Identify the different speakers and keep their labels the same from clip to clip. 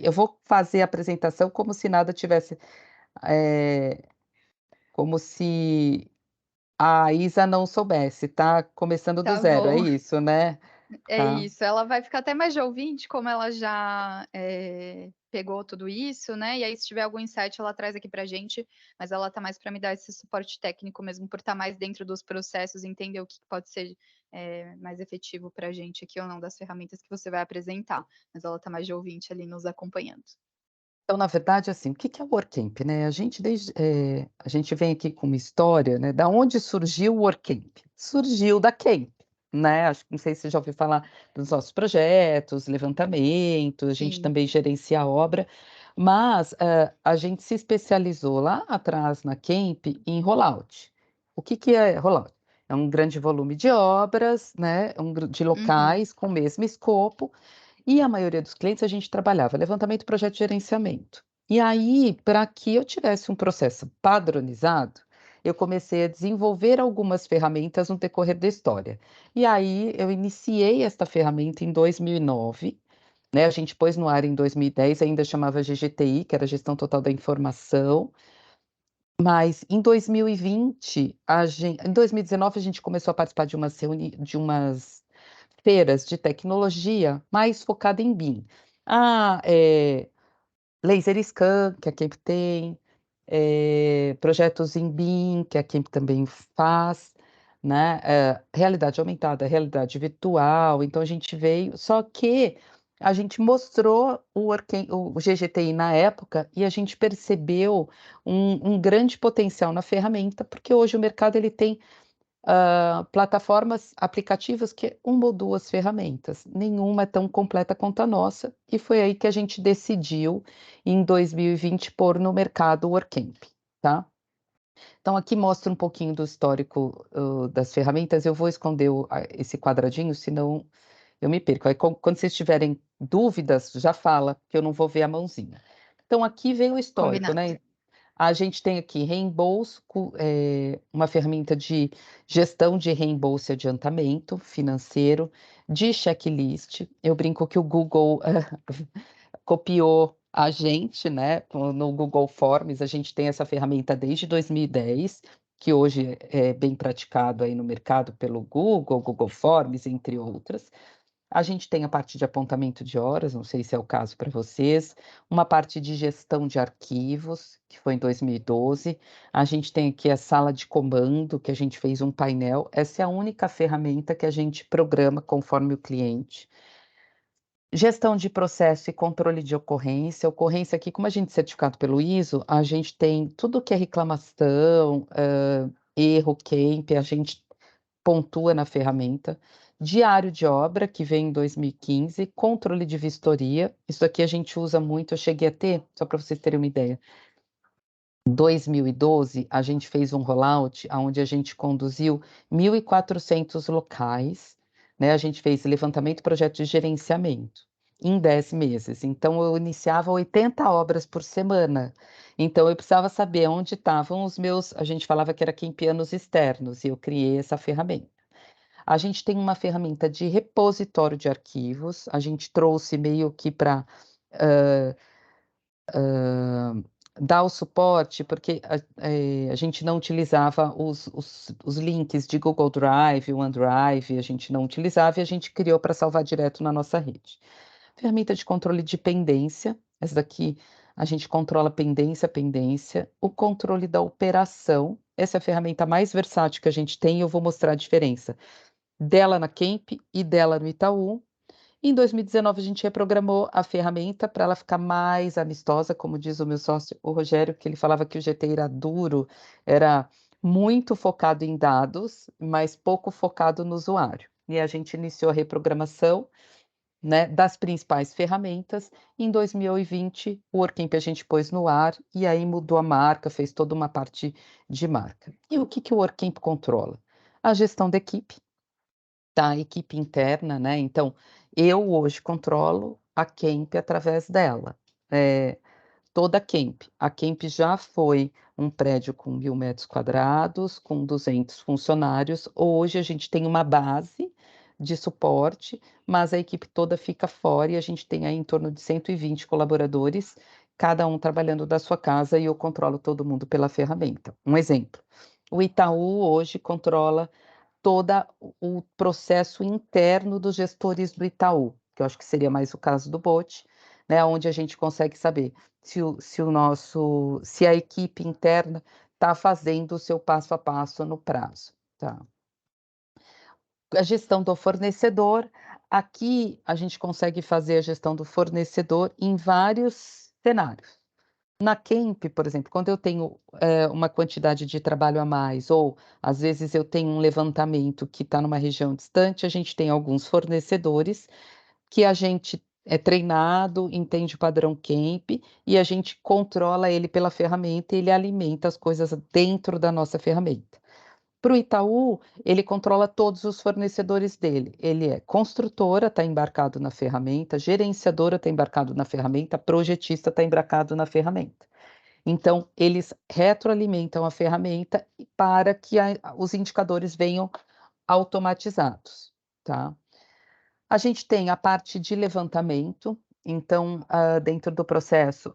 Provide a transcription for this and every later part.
Speaker 1: eu vou fazer a apresentação como se nada tivesse, eh, como se a Isa não soubesse, tá começando do
Speaker 2: Tá
Speaker 1: zero, é
Speaker 2: bom.
Speaker 1: isso, né?
Speaker 2: É
Speaker 1: Tá.
Speaker 2: isso, ela vai ficar até mais de ouvinte, como ela já, pegou tudo isso, né, e aí se tiver algum insight ela traz aqui pra gente, mas ela tá mais pra me dar esse suporte técnico mesmo, por estar mais dentro dos processos, entender o que pode ser, mais efetivo pra gente aqui ou não, das ferramentas que você vai apresentar, mas ela tá mais de ouvinte ali nos acompanhando.
Speaker 1: Então, na verdade, assim, o que que é o Workcamp, né? A gente vem aqui com uma história, né, da onde surgiu o Workcamp? Surgiu da Camp, né, acho que não sei se você já ouviu falar dos nossos projetos, levantamento, a gente
Speaker 2: Sim.
Speaker 1: também gerencia a obra, mas, a gente se especializou lá atrás na Camp em rollout. O que que é rollout? É um grande volume de obras, né, de
Speaker 2: Uhum.
Speaker 1: locais com o mesmo escopo, e a maioria dos clientes a gente trabalhava levantamento, projeto e gerenciamento. E aí, para que eu tivesse um processo padronizado, eu comecei a desenvolver algumas ferramentas no decorrer da história. E aí eu iniciei esta ferramenta em 2009, né, a gente pôs no ar em 2010, ainda chamava GGTI, que era Gestão Total da Informação, mas em 2020, em 2019 a gente começou a participar de umas feiras de tecnologia mais focada em BIM. Ah, laser scan, que a Kemp tem, projetos em BIM, que a Kemp também faz, né, realidade aumentada, realidade virtual, então a gente veio só que a gente mostrou o GGTI na época e a gente percebeu um grande potencial na ferramenta, porque hoje o mercado ele tem plataformas, aplicativos que é 1 ou 2 ferramentas, nenhuma é tão completa quanto a nossa, e foi aí que a gente decidiu, em 2020, pôr no mercado o Workcamp, tá. Então aqui mostra um pouquinho do histórico, das ferramentas, eu vou esconder esse quadradinho, senão eu me perco, aí quando vocês tiverem dúvidas, já fala, que eu não vou ver a mãozinha. Então aqui vem o histórico,
Speaker 2: Combinado.
Speaker 1: né. A gente tem aqui reembolso, uma ferramenta de gestão de reembolso e adiantamento financeiro, de checklist. Eu brinco que o Google copiou a gente, né, no Google Forms, a gente tem essa ferramenta desde 2010, que hoje é bem praticado aí no mercado pelo Google, Google Forms, entre outras. A gente tem a parte de apontamento de horas, não sei se é o caso para vocês, uma parte de gestão de arquivos, que foi em 2012. A gente tem aqui a sala de comando, que a gente fez um painel. Essa é a única ferramenta que a gente programa conforme o cliente. Gestão de processo e controle de ocorrência. Ocorrência aqui, como a gente é certificado pelo ISO, a gente tem tudo que é reclamação, erro, CAMP, a gente pontua na ferramenta. Diário de obra, que vem em 2015, controle de vistoria, isso aqui a gente usa muito, eu cheguei a ter, só para vocês terem uma ideia, em 2012 a gente fez um rollout aonde a gente conduziu 1.400 locais, né, a gente fez levantamento, projeto de gerenciamento, em 10 meses, então eu iniciava 80 obras por semana, então eu precisava saber onde estavam os meus, a gente falava que era quempianos externos, e eu criei essa ferramenta. A gente tem uma ferramenta de repositório de arquivos, a gente trouxe meio que para dar o suporte, porque a gente não utilizava os links de Google Drive, OneDrive, a gente não utilizava e a gente criou para salvar direto na nossa rede. Ferramenta de controle de pendência, essa daqui a gente controla pendência, o controle da operação, essa é a ferramenta mais versátil que a gente tem e eu vou mostrar a diferença dela na Kemp e dela no Itaú. Em 2019 a gente reprogramou a ferramenta para ela ficar mais amistosa, como diz o meu sócio, o Rogério, que ele falava que o GT era duro, era muito focado em dados, mas pouco focado no usuário. E a gente iniciou a reprogramação, né, das principais ferramentas. Em 2020, o Workcamp a gente pôs no ar e aí mudou a marca, fez toda uma parte de marca. E o que que o Workcamp controla? A gestão da equipe, da equipe interna, né, então, eu hoje controlo a Kemp através dela, toda a Kemp já foi um prédio com 1.000 metros quadrados, com 200 funcionários, hoje a gente tem uma base, de suporte, mas a equipe toda fica fora e a gente tem aí em torno de 120 colaboradores, cada um trabalhando da sua casa e eu controlo todo mundo pela ferramenta. Um exemplo, o Itaú hoje controla toda o processo interno dos gestores do Itaú, que eu acho que seria mais o caso do Bot, né, onde a gente consegue saber se a equipe interna está fazendo o seu passo a passo no prazo, tá. A gestão do fornecedor, aqui a gente consegue fazer a gestão do fornecedor em vários cenários. Na Kemp, por exemplo, quando eu tenho, uma quantidade de trabalho a mais ou, às vezes, eu tenho um levantamento que está numa região distante, a gente tem alguns fornecedores que a gente é treinado, entende o padrão Kemp e a gente controla ele pela ferramenta e ele alimenta as coisas dentro da nossa ferramenta. Para o Itaú, ele controla todos os fornecedores dele. Ele é construtora, está embarcado na ferramenta, gerenciadora, está embarcado na ferramenta, projetista, está embarcado na ferramenta. Então, eles retroalimentam a ferramenta para que os indicadores venham automatizados, tá? A gente tem a parte de levantamento, então, dentro do processo,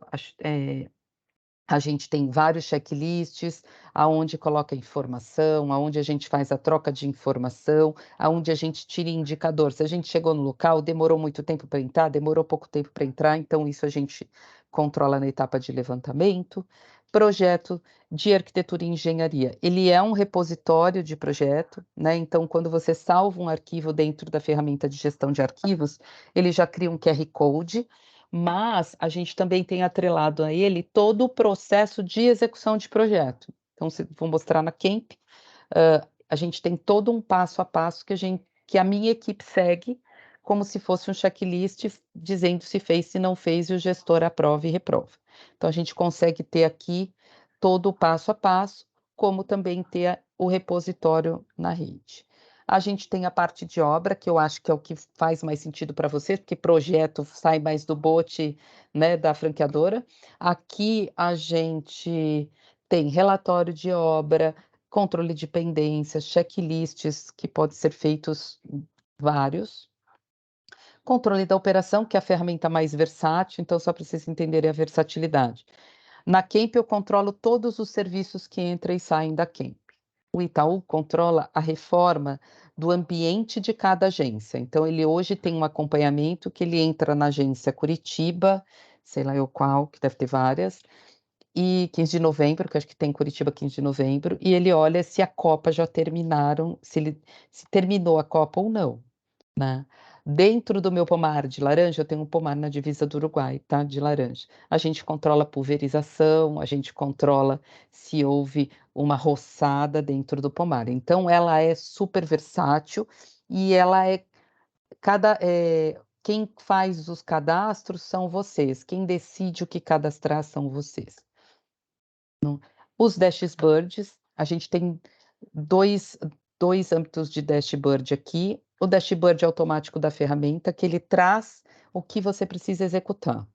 Speaker 1: a gente tem vários checklists, aonde coloca informação, aonde a gente faz a troca de informação, aonde a gente tira indicador. Se a gente chegou no local, demorou muito tempo para entrar, demorou pouco tempo para entrar, então isso a gente controla na etapa de levantamento. Projeto de arquitetura e engenharia, ele é um repositório de projeto, né? Então, quando você salva um arquivo dentro da ferramenta de gestão de arquivos, ele já cria um QR Code, mas a gente também tem atrelado a ele todo o processo de execução de projeto. Então, vou mostrar na Kemp, a gente tem todo um passo a passo que a minha equipe segue, como se fosse um checklist dizendo se fez, se não fez, e o gestor aprova e reprova. Então, a gente consegue ter aqui todo o passo a passo, como também ter o repositório na rede. A gente tem a parte de obra, que eu acho que é o que faz mais sentido para vocês, porque projeto sai mais do bote, né, da franqueadora. Aqui a gente tem relatório de obra, controle de pendências, checklists que podem ser feitos vários. Controle da operação, que é a ferramenta mais versátil, então só para vocês entenderem a versatilidade. Na Kemp eu controlo todos os serviços que entram e saem da Kemp. O Itaú controla a reforma do ambiente de cada agência. Então, ele hoje tem um acompanhamento que ele entra na agência Curitiba, sei lá eu qual, que deve ter várias, e 15 de novembro, que eu acho que tem Curitiba 15 de novembro, e ele olha se a Copa já terminaram, se terminou a Copa ou não, né. Dentro do meu pomar de laranja, eu tenho um pomar na divisa do Uruguai, tá, de laranja. A gente controla a pulverização, a gente controla se houve uma roçada dentro do pomar. Então ela é super versátil e ela é quem faz os cadastros são vocês, quem decide o que cadastrar são vocês. Os dashboards, a gente tem dois âmbitos de dashboard aqui. O dashboard automático da ferramenta, que ele traz o que você precisa executar.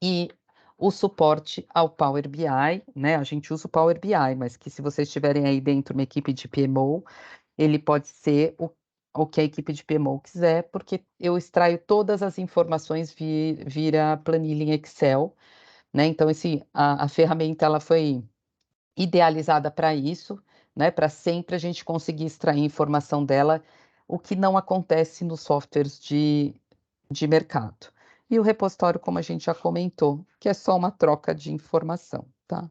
Speaker 1: E o suporte ao Power BI, né, a gente usa o Power BI, mas que se vocês tiverem aí dentro uma equipe de PMO, ele pode ser o que a equipe de PMO quiser, porque eu extraio todas as informações vira planilha em Excel, né, então a ferramenta ela foi idealizada para isso, né, para sempre a gente conseguir extrair informação dela, o que não acontece nos softwares de mercado. E o repositório, como a gente já comentou, que é só uma troca de informação, tá?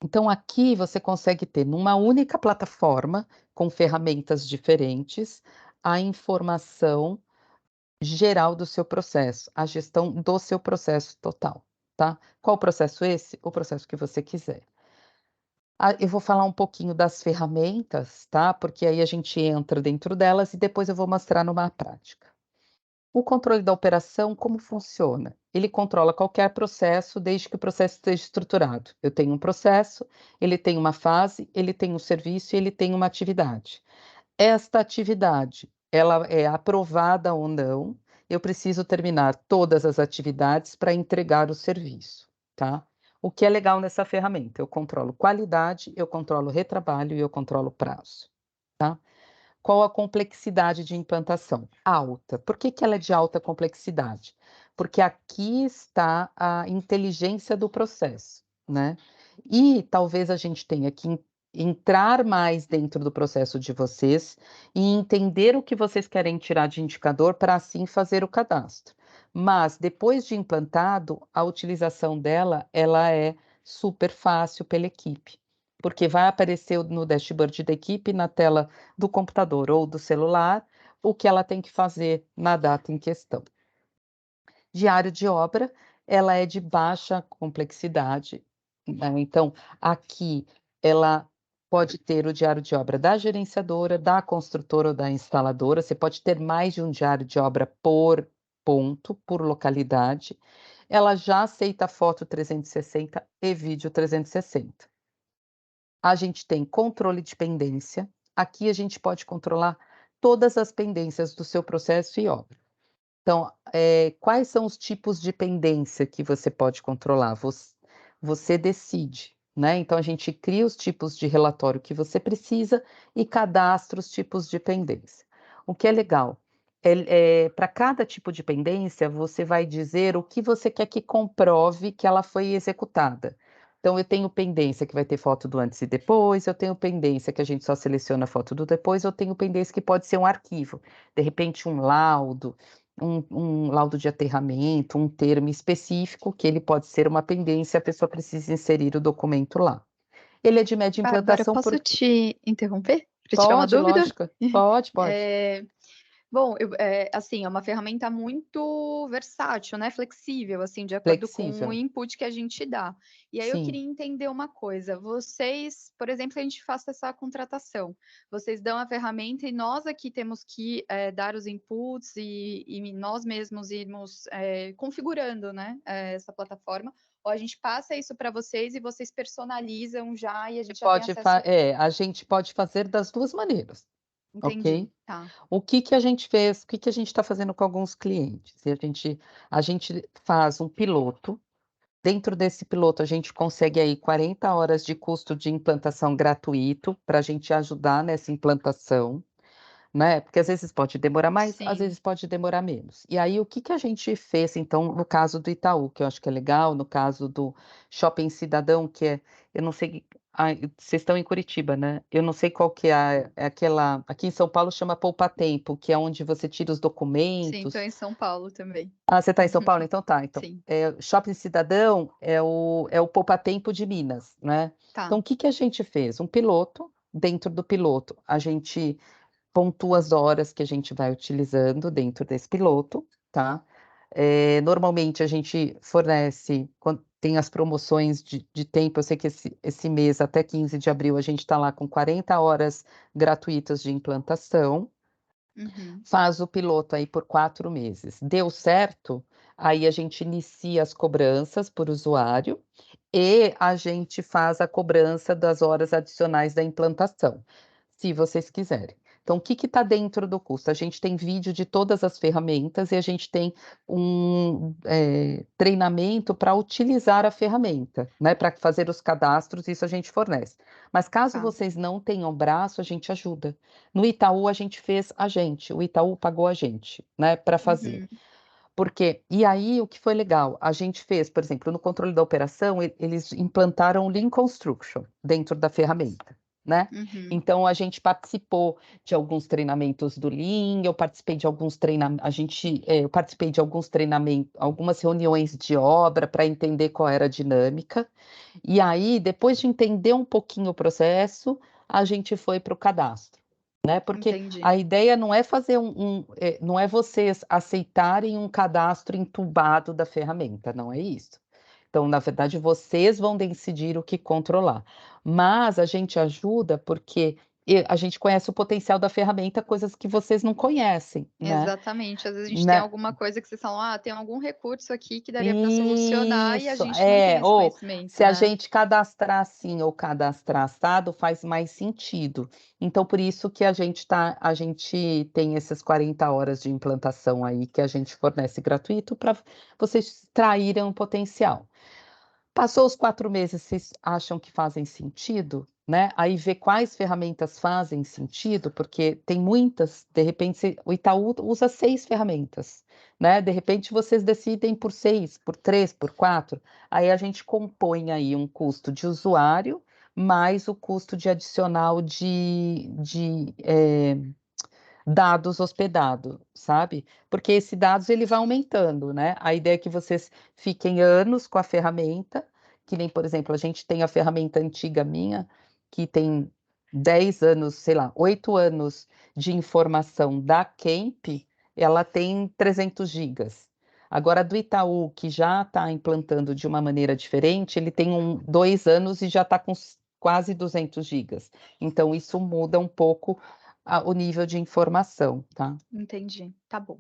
Speaker 1: Então aqui você consegue ter numa única plataforma, com ferramentas diferentes, a informação geral do seu processo, a gestão do seu processo total, tá? Qual processo esse? O processo que você quiser. Eu vou falar um pouquinho das ferramentas, tá? Porque aí a gente entra dentro delas e depois eu vou mostrar numa prática. O controle da operação, como funciona? Ele controla qualquer processo, desde que o processo esteja estruturado. Eu tenho um processo, ele tem uma fase, ele tem um serviço e ele tem uma atividade. Esta atividade, ela é aprovada ou não, eu preciso terminar todas as atividades para entregar o serviço, tá? O que é legal nessa ferramenta? Eu controlo qualidade, eu controlo retrabalho e eu controlo prazo, tá? Qual a complexidade de implantação? Alta. Por que que ela é de alta complexidade? Porque aqui está a inteligência do processo, né? E talvez a gente tenha que entrar mais dentro do processo de vocês e entender o que vocês querem tirar de indicador para assim fazer o cadastro. Mas depois de implantado, a utilização dela, ela é super fácil pela equipe, porque vai aparecer no dashboard da equipe, na tela do computador ou do celular, o que ela tem que fazer na data em questão. Diário de obra, ela é de baixa complexidade, né, então aqui ela pode ter o diário de obra da gerenciadora, da construtora ou da instaladora, você pode ter mais de um diário de obra por ponto, por localidade. Ela já aceita foto 360 e vídeo 360. A gente tem controle de pendência, aqui a gente pode controlar todas as pendências do seu processo e obra. Então, quais são os tipos de pendência que você pode controlar? Você decide, né? Então, a gente cria os tipos de relatório que você precisa e cadastra os tipos de pendência. O que é legal, para cada tipo de pendência, você vai dizer o que você quer que comprove que ela foi executada. Então, eu tenho pendência que vai ter foto do antes e depois, eu tenho pendência que a gente só seleciona a foto do depois, eu tenho pendência que pode ser um arquivo, de repente um laudo, um laudo de aterramento, um termo específico, que ele pode ser uma pendência, a pessoa precisa inserir o documento lá. Ele é de média
Speaker 2: Bárbara,
Speaker 1: implantação
Speaker 2: posso
Speaker 1: por...
Speaker 2: te interromper para tirar uma
Speaker 1: Pode,
Speaker 2: dúvida?
Speaker 1: lógico. Pode.
Speaker 2: É, bom, assim, é uma ferramenta muito versátil, né? Flexível, assim, de acordo com o
Speaker 1: Flexível.
Speaker 2: input que a gente dá. E aí eu
Speaker 1: Sim.
Speaker 2: queria entender uma coisa. Vocês, por exemplo, a gente faça essa contratação. Vocês dão a ferramenta e nós aqui temos que dar os inputs e nós mesmos irmos configurando, né, essa plataforma. Ou a gente passa isso para vocês e vocês personalizam já e a gente já tem acesso.
Speaker 1: A gente pode fazer das duas maneiras,
Speaker 2: Entendi,
Speaker 1: ok?
Speaker 2: tá.
Speaker 1: O que que a gente fez, o que que a gente está fazendo com alguns clientes? E a gente faz um piloto. Dentro desse piloto, a gente consegue aí 40 horas de custo de implantação gratuito para a gente ajudar nessa implantação, né? Porque às vezes pode demorar mais, às
Speaker 2: Sim.
Speaker 1: vezes pode demorar menos. E aí, o que que a gente fez, então, no caso do Itaú, que eu acho que é legal, no caso do Shopping Cidadão, que é, eu não sei, vocês estão em Curitiba, né? Eu não sei qual que é, é aquela, aqui em São Paulo chama Poupa Tempo, que é onde você tira os
Speaker 2: Sim, estou
Speaker 1: documentos.
Speaker 2: em São Paulo também.
Speaker 1: Ah, você está em São Paulo? Então tá. Então,
Speaker 2: Sim,
Speaker 1: Shopping Cidadão é o Poupa Tempo de Minas, né? Então,
Speaker 2: tá.
Speaker 1: o que que a gente fez? Um piloto. Dentro do piloto, a gente pontua as horas que a gente vai utilizando dentro desse piloto, tá? Normalmente a gente fornece, quando tem as promoções de tempo, eu sei que esse mês, até 15 de abril, a gente está lá com 40 horas gratuitas de implantação,
Speaker 2: Uhum.
Speaker 1: faz o piloto aí por 4 meses. Deu certo? Aí a gente inicia as cobranças por usuário e a gente faz a cobrança das horas adicionais da implantação, se vocês quiserem. Então, o que está dentro do custo? A gente tem vídeo de todas as ferramentas e a gente tem um treinamento para utilizar a ferramenta, né? Para fazer os cadastros, isso a gente fornece. Mas caso
Speaker 2: Tá.
Speaker 1: vocês não tenham braço, a gente ajuda. No Itaú, a gente fez a gente, o Itaú pagou a gente, né, para fazer.
Speaker 2: Uhum.
Speaker 1: Porque, e aí o que foi legal? A gente fez, por exemplo, no controle da operação, eles implantaram o Lean Construction dentro da ferramenta, né?
Speaker 2: Uhum.
Speaker 1: Então a gente participou de alguns treinamentos do Lean, eu participei de alguns treinamentos, eu participei de alguns treinamentos, algumas reuniões de obra para entender qual era a dinâmica. E aí, depois de entender um pouquinho o processo, a gente foi para o cadastro, né? Porque
Speaker 2: Entendi.
Speaker 1: a ideia não é fazer não é vocês aceitarem um cadastro entubado da ferramenta, não é isso. Então, na verdade, vocês vão decidir o que controlar. Mas a gente ajuda porque a gente conhece o potencial da ferramenta, coisas que vocês não conhecem, né?
Speaker 2: Exatamente. Às vezes a gente tem
Speaker 1: Né?
Speaker 2: alguma coisa que vocês falam, ah, tem algum recurso aqui que daria para solucionar e a
Speaker 1: Isso,
Speaker 2: gente não tem esse
Speaker 1: ou
Speaker 2: conhecimento,
Speaker 1: se a
Speaker 2: né?
Speaker 1: gente cadastrar assim ou cadastrar assado, faz mais sentido. Então, por isso que a gente tem essas 40 horas de implantação aí que a gente fornece gratuito para vocês extraírem o potencial. Passou os 4 meses, vocês acham que fazem sentido? né? Aí ver quais ferramentas fazem sentido, porque tem muitas, de repente, o Itaú usa 6 ferramentas, né? De repente vocês decidem por 6, por 3, por 4, aí a gente compõe aí um custo de usuário, mais o custo de adicional de dados hospedados, sabe? Porque esse dados ele vai aumentando, né? A ideia é que vocês fiquem anos com a ferramenta, que nem, por exemplo, a gente tem a ferramenta antiga minha, que tem 10 anos, sei lá, 8 anos de informação da Kemp, ela tem 300 gigas. Agora, do Itaú, que já está implantando de uma maneira diferente, ele tem 2 anos e já está com quase 200 gigas. Então, isso muda um pouco o nível de informação, tá?
Speaker 2: Entendi, tá bom.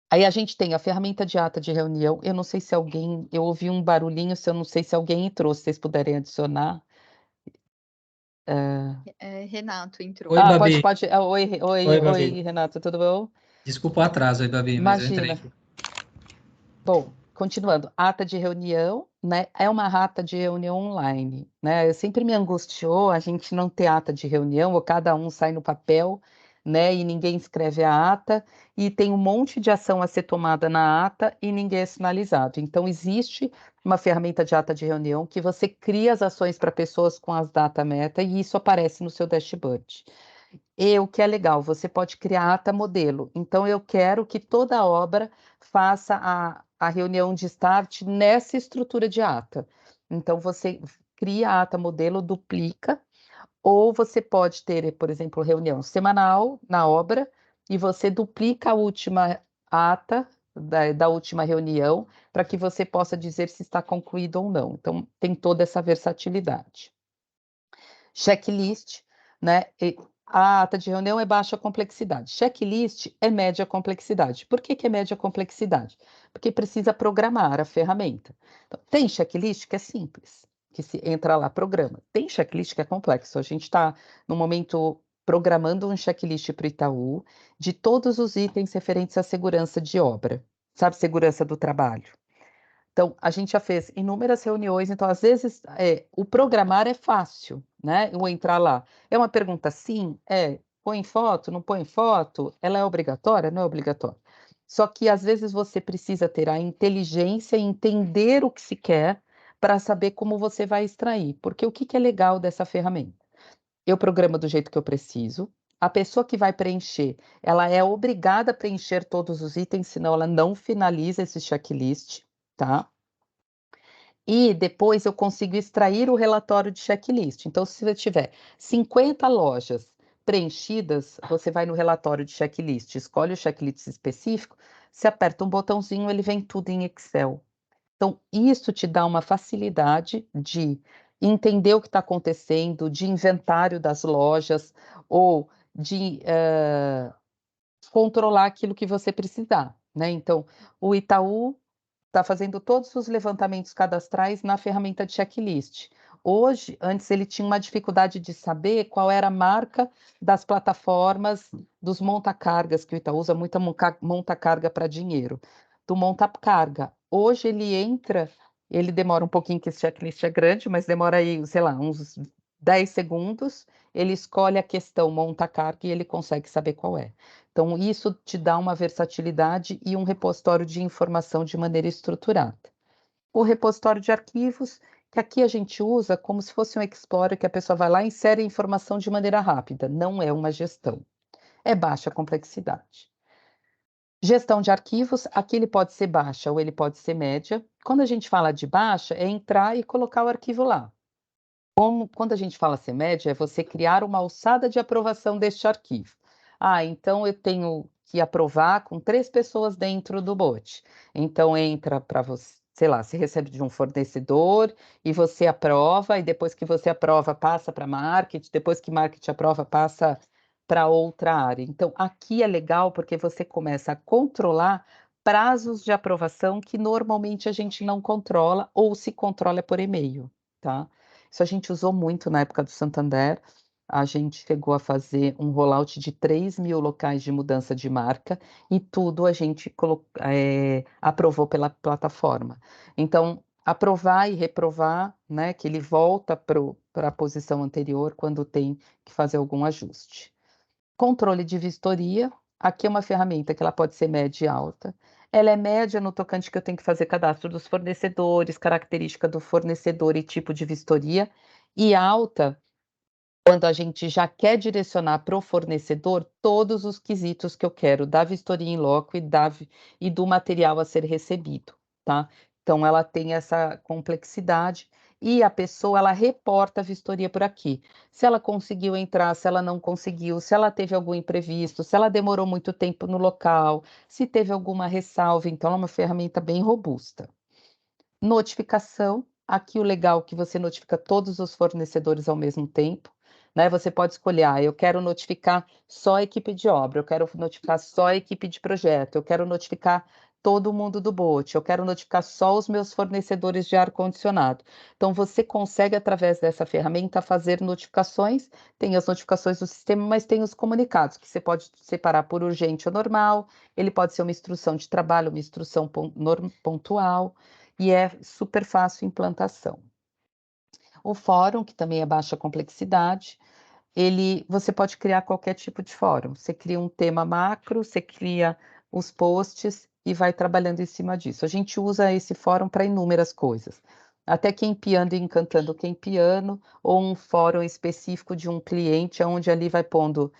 Speaker 1: Aí a gente tem a ferramenta de ata de reunião. Eu não sei se alguém, eu ouvi um barulhinho, se eu não sei se alguém entrou, se vocês puderem adicionar.
Speaker 2: Renato entrou.
Speaker 3: Oi,
Speaker 1: Pode,
Speaker 3: Babi.
Speaker 1: pode. Oi,
Speaker 3: Oi,
Speaker 1: oi,
Speaker 3: Babi.
Speaker 1: oi, Renato, tudo bom?
Speaker 3: Desculpa o atraso aí, Babi, mas eu entrei
Speaker 1: Imagina.
Speaker 3: aqui.
Speaker 1: Bom, continuando, ata de reunião, né? É uma ata de reunião online, né? Eu sempre me angustiou a gente não ter ata de reunião, ou cada um sai no papel, né? E ninguém escreve a ata, e tem um monte de ação a ser tomada na ata e ninguém é sinalizado. Então, existe uma ferramenta de ata de reunião que você cria as ações para pessoas com as data meta e isso aparece no seu dashboard. E o que é legal, você pode criar ata modelo. Então, eu quero que toda obra faça a reunião de start nessa estrutura de ata. Então, você cria a ata modelo, duplica, ou você pode ter, por exemplo, reunião semanal na obra, e você duplica a última ata da última reunião, para que você possa dizer se está concluído ou não. Então, tem toda essa versatilidade. Checklist, né? A ata de reunião é baixa complexidade. Checklist é média complexidade. Por que que é média complexidade? Porque precisa programar a ferramenta. Então, tem checklist que é simples, que se entra lá, programa. Tem checklist que é complexo. A gente está, no momento, programando um checklist para o Itaú de todos os itens referentes à segurança de obra. Sabe, segurança do trabalho. Então, a gente já fez inúmeras reuniões, então, às vezes, o programar é fácil, né? Eu entrar lá. É uma pergunta sim? Põe foto? Não põe foto? Ela é obrigatória? Não é obrigatória. Só que, às vezes, você precisa ter a inteligência e entender o que se quer para saber como você vai extrair. Porque o que que é legal dessa ferramenta? Eu programo do jeito que eu preciso. A pessoa que vai preencher, ela é obrigada a preencher todos os itens, senão ela não finaliza esse checklist, tá? E depois eu consigo extrair o relatório de checklist. Então, se você tiver 50 lojas preenchidas, você vai no relatório de checklist, escolhe o checklist específico, você aperta um botãozinho, ele vem tudo em Excel. Então, isso te dá uma facilidade de entender o que está acontecendo, de inventário das lojas, ou de controlar aquilo que você precisar, né? Então, o Itaú está fazendo todos os levantamentos cadastrais na ferramenta de checklist. Hoje, antes ele tinha uma dificuldade de saber qual era a marca das plataformas dos monta-cargas, que o Itaú usa muita monta-carga para dinheiro, do monta-carga. Hoje ele entra, ele demora um pouquinho, que esse checklist é grande, mas demora aí, sei lá, uns 10 segundos, ele escolhe a questão monta-carga e ele consegue saber qual é. Então, isso te dá uma versatilidade e um repositório de informação de maneira estruturada. O repositório de arquivos, que aqui a gente usa como se fosse um Explorer, que a pessoa vai lá e insere a informação de maneira rápida, não é uma gestão. É baixa complexidade. Gestão de arquivos, aqui ele pode ser baixa ou ele pode ser média. Quando a gente fala de baixa, é entrar e colocar o arquivo lá. Quando a gente fala ser média, é você criar uma alçada de aprovação deste arquivo. Então eu tenho que aprovar com 3 pessoas dentro do bot. Então entra para você, sei lá, você recebe de um fornecedor e você aprova, e depois que você aprova, passa para marketing, depois que marketing aprova, passa para outra área. Então aqui é legal porque você começa a controlar prazos de aprovação que normalmente a gente não controla ou se controla por e-mail, tá? Isso a gente usou muito na época do Santander. A gente chegou a fazer um rollout de 3.000 locais de mudança de marca e tudo a gente aprovou pela plataforma. Então, aprovar e reprovar, né, que ele volta para a posição anterior quando tem que fazer algum ajuste. Controle de vistoria, aqui é uma ferramenta que ela pode ser média e alta. Ela é média no tocante que eu tenho que fazer cadastro dos fornecedores, característica do fornecedor e tipo de vistoria, e alta quando a gente já quer direcionar para o fornecedor todos os quesitos que eu quero da vistoria in loco e do material a ser recebido, tá? Então ela tem essa complexidade e a pessoa ela reporta a vistoria por aqui. Se ela conseguiu entrar, se ela não conseguiu, se ela teve algum imprevisto, se ela demorou muito tempo no local, se teve alguma ressalva, então é uma ferramenta bem robusta. Notificação, aqui o legal é que você notifica todos os fornecedores ao mesmo tempo, né? Você pode escolher, eu quero notificar só a equipe de obra, eu quero notificar só a equipe de projeto, eu quero notificar todo mundo do bote, eu quero notificar só os meus fornecedores de ar-condicionado. Então, você consegue, através dessa ferramenta, fazer notificações, tem as notificações do sistema, mas tem os comunicados, que você pode separar por urgente ou normal, ele pode ser uma instrução de trabalho, uma instrução pontual, e é super fácil a implantação. O fórum, que também é baixa complexidade, você pode criar qualquer tipo de fórum. Você cria um tema macro, você cria os posts e vai trabalhando em cima disso. A gente usa esse fórum para inúmeras coisas. Até quem piano e encantando quem piano, ou um fórum específico de um cliente, onde ali vai pondo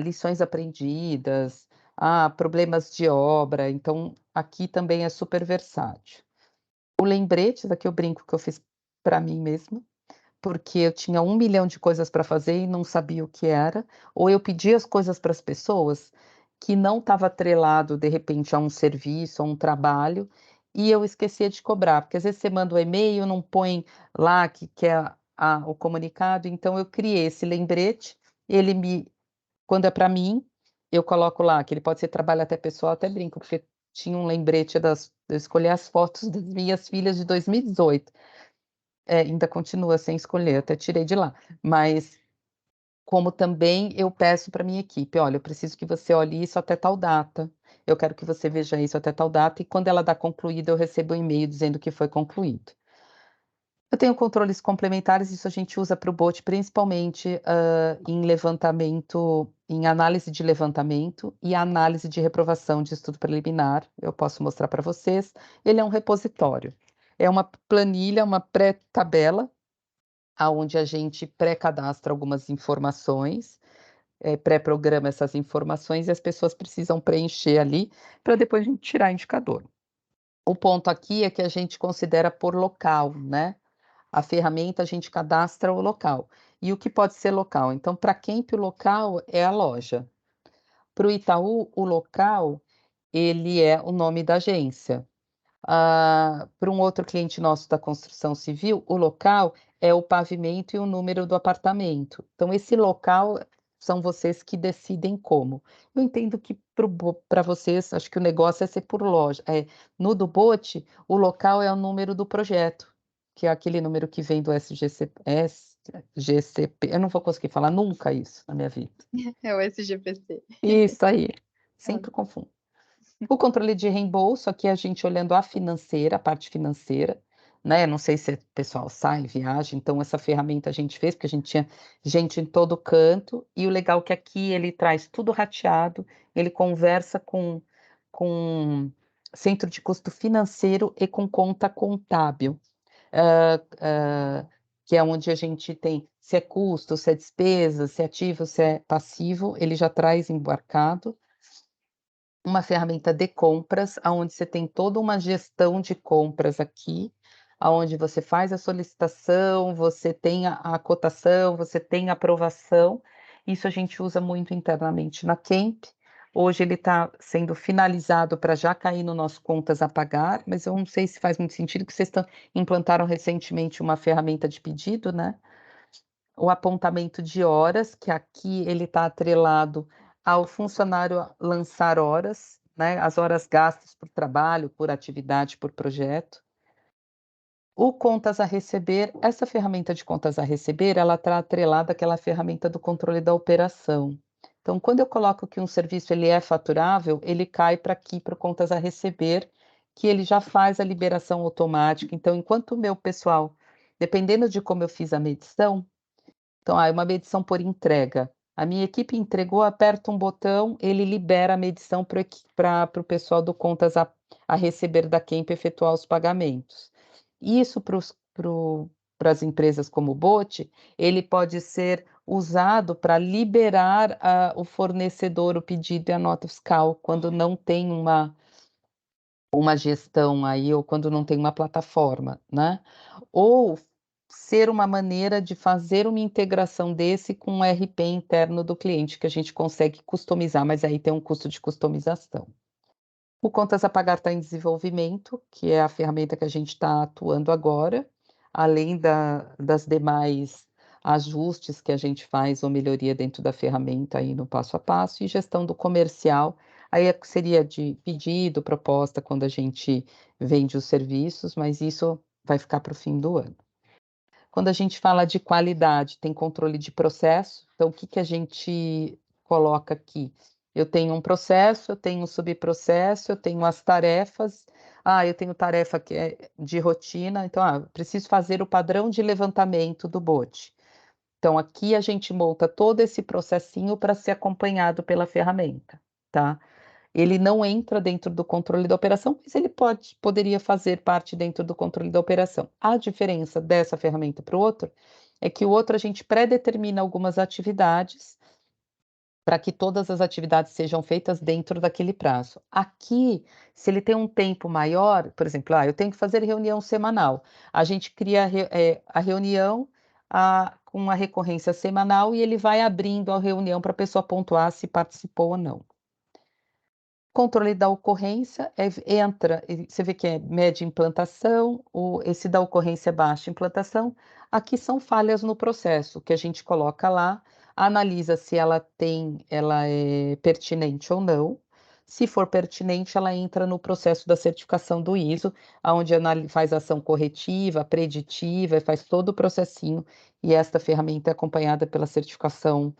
Speaker 1: lições aprendidas, problemas de obra. Então, aqui também é super versátil. O lembrete, aqui eu brinco que eu fiz para mim mesma, porque eu tinha 1 milhão de coisas para fazer e não sabia o que era, ou eu pedia as coisas para as pessoas que não estava atrelado, de repente, a um serviço, a um trabalho, e eu esquecia de cobrar, porque às vezes você manda o e-mail, não põe lá que quer o comunicado, então eu criei esse lembrete, quando é para mim, eu coloco lá, que ele pode ser trabalho até pessoal, até brinco, porque tinha um lembrete eu escolhi as fotos das minhas filhas de 2018. Ainda continua sem escolher, até tirei de lá. Mas como também eu peço para minha equipe, olha, eu preciso que você olhe isso até tal data. Eu quero que você veja isso até tal data, e quando ela dá concluída, eu recebo um e-mail dizendo que foi concluído. Eu tenho controles complementares, isso a gente usa para o bot, principalmente em levantamento, em análise de levantamento e análise de reprovação de estudo preliminar. Eu posso mostrar para vocês. Ele é um repositório. É uma planilha, uma pré-tabela, onde a gente pré-cadastra algumas informações, pré-programa essas informações e as pessoas precisam preencher ali para depois a gente tirar indicador. O ponto aqui é que a gente considera por local, né? A ferramenta a gente cadastra o local. E o que pode ser local? Então, para Kemp, o local é a loja. Para o Itaú, o local, ele é o nome da agência. Para um outro cliente nosso da construção civil, o local é o pavimento e o número do apartamento. Então, esse local são vocês que decidem como. Eu entendo que para vocês, acho que o negócio é ser por loja. No do bote, o local é o número do projeto, que é aquele número que vem do SGCP. Eu não vou conseguir falar nunca isso na minha vida.
Speaker 2: É o SGPC.
Speaker 1: Isso aí, sempre confundo. O controle de reembolso, aqui a gente olhando a financeira, a parte financeira, né? Não sei se o pessoal sai, viaja, então essa ferramenta a gente fez, porque a gente tinha gente em todo canto, e o legal é que aqui ele traz tudo rateado, ele conversa com centro de custo financeiro e com conta contábil, ah, ah, que é onde a gente tem se é custo, se é despesa, se é ativo, se é passivo, ele já traz embarcado. Uma ferramenta de compras, aonde você tem toda uma gestão de compras aqui, aonde você faz a solicitação, você tem a cotação, você tem a aprovação. Isso a gente usa muito internamente na Kemp. Hoje ele está sendo finalizado para já cair no nosso contas a pagar, mas eu não sei se faz muito sentido, que vocês implantaram recentemente uma ferramenta de pedido, né? O apontamento de horas, que aqui ele está atrelado ao funcionário lançar horas, né, as horas gastas por trabalho, por atividade, por projeto. O contas a receber, essa ferramenta de contas a receber, ela está atrelada àquela ferramenta do controle da operação. Então, quando eu coloco que um serviço ele é faturável, ele cai para aqui, para o contas a receber, que ele já faz a liberação automática. Então, enquanto o meu pessoal, dependendo de como eu fiz a medição, então, é uma medição por entrega. A minha equipe entregou, aperta um botão, ele libera a medição para o pessoal do contas a receber da Kemp efetuar os pagamentos. Isso para as empresas como o Bote, ele pode ser usado para liberar o fornecedor, o pedido e a nota fiscal, quando não tem uma gestão aí, ou quando não tem uma plataforma, né? Ou ser uma maneira de fazer uma integração desse com o RP interno do cliente, que a gente consegue customizar, mas aí tem um custo de customização. O Contas a Pagar está em desenvolvimento, que é a ferramenta que a gente está atuando agora, além das demais ajustes que a gente faz ou melhoria dentro da ferramenta aí no passo a passo, e gestão do comercial, aí seria de pedido, proposta, quando a gente vende os serviços, mas isso vai ficar para o fim do ano. Quando a gente fala de qualidade, tem controle de processo, então o que a gente coloca aqui? Eu tenho um processo, eu tenho um subprocesso, eu tenho as tarefas. Eu tenho tarefa que é de rotina, então, preciso fazer o padrão de levantamento do BOT. Então, aqui a gente monta todo esse processinho para ser acompanhado pela ferramenta, tá? Ele não entra dentro do controle da operação, mas ele poderia fazer parte dentro do controle da operação. A diferença dessa ferramenta para o outro é que o outro a gente pré-determina algumas atividades para que todas as atividades sejam feitas dentro daquele prazo. Aqui, se ele tem um tempo maior, por exemplo, eu tenho que fazer reunião semanal. A gente cria a reunião com a recorrência semanal e ele vai abrindo a reunião para a pessoa pontuar se participou ou não. Controle da ocorrência, você vê que é média implantação, esse da ocorrência é baixa implantação, aqui são falhas no processo, que a gente coloca lá, analisa se ela é pertinente ou não, se for pertinente, ela entra no processo da certificação do ISO, onde faz ação corretiva, preditiva, faz todo o processinho, e esta ferramenta é acompanhada pela certificação,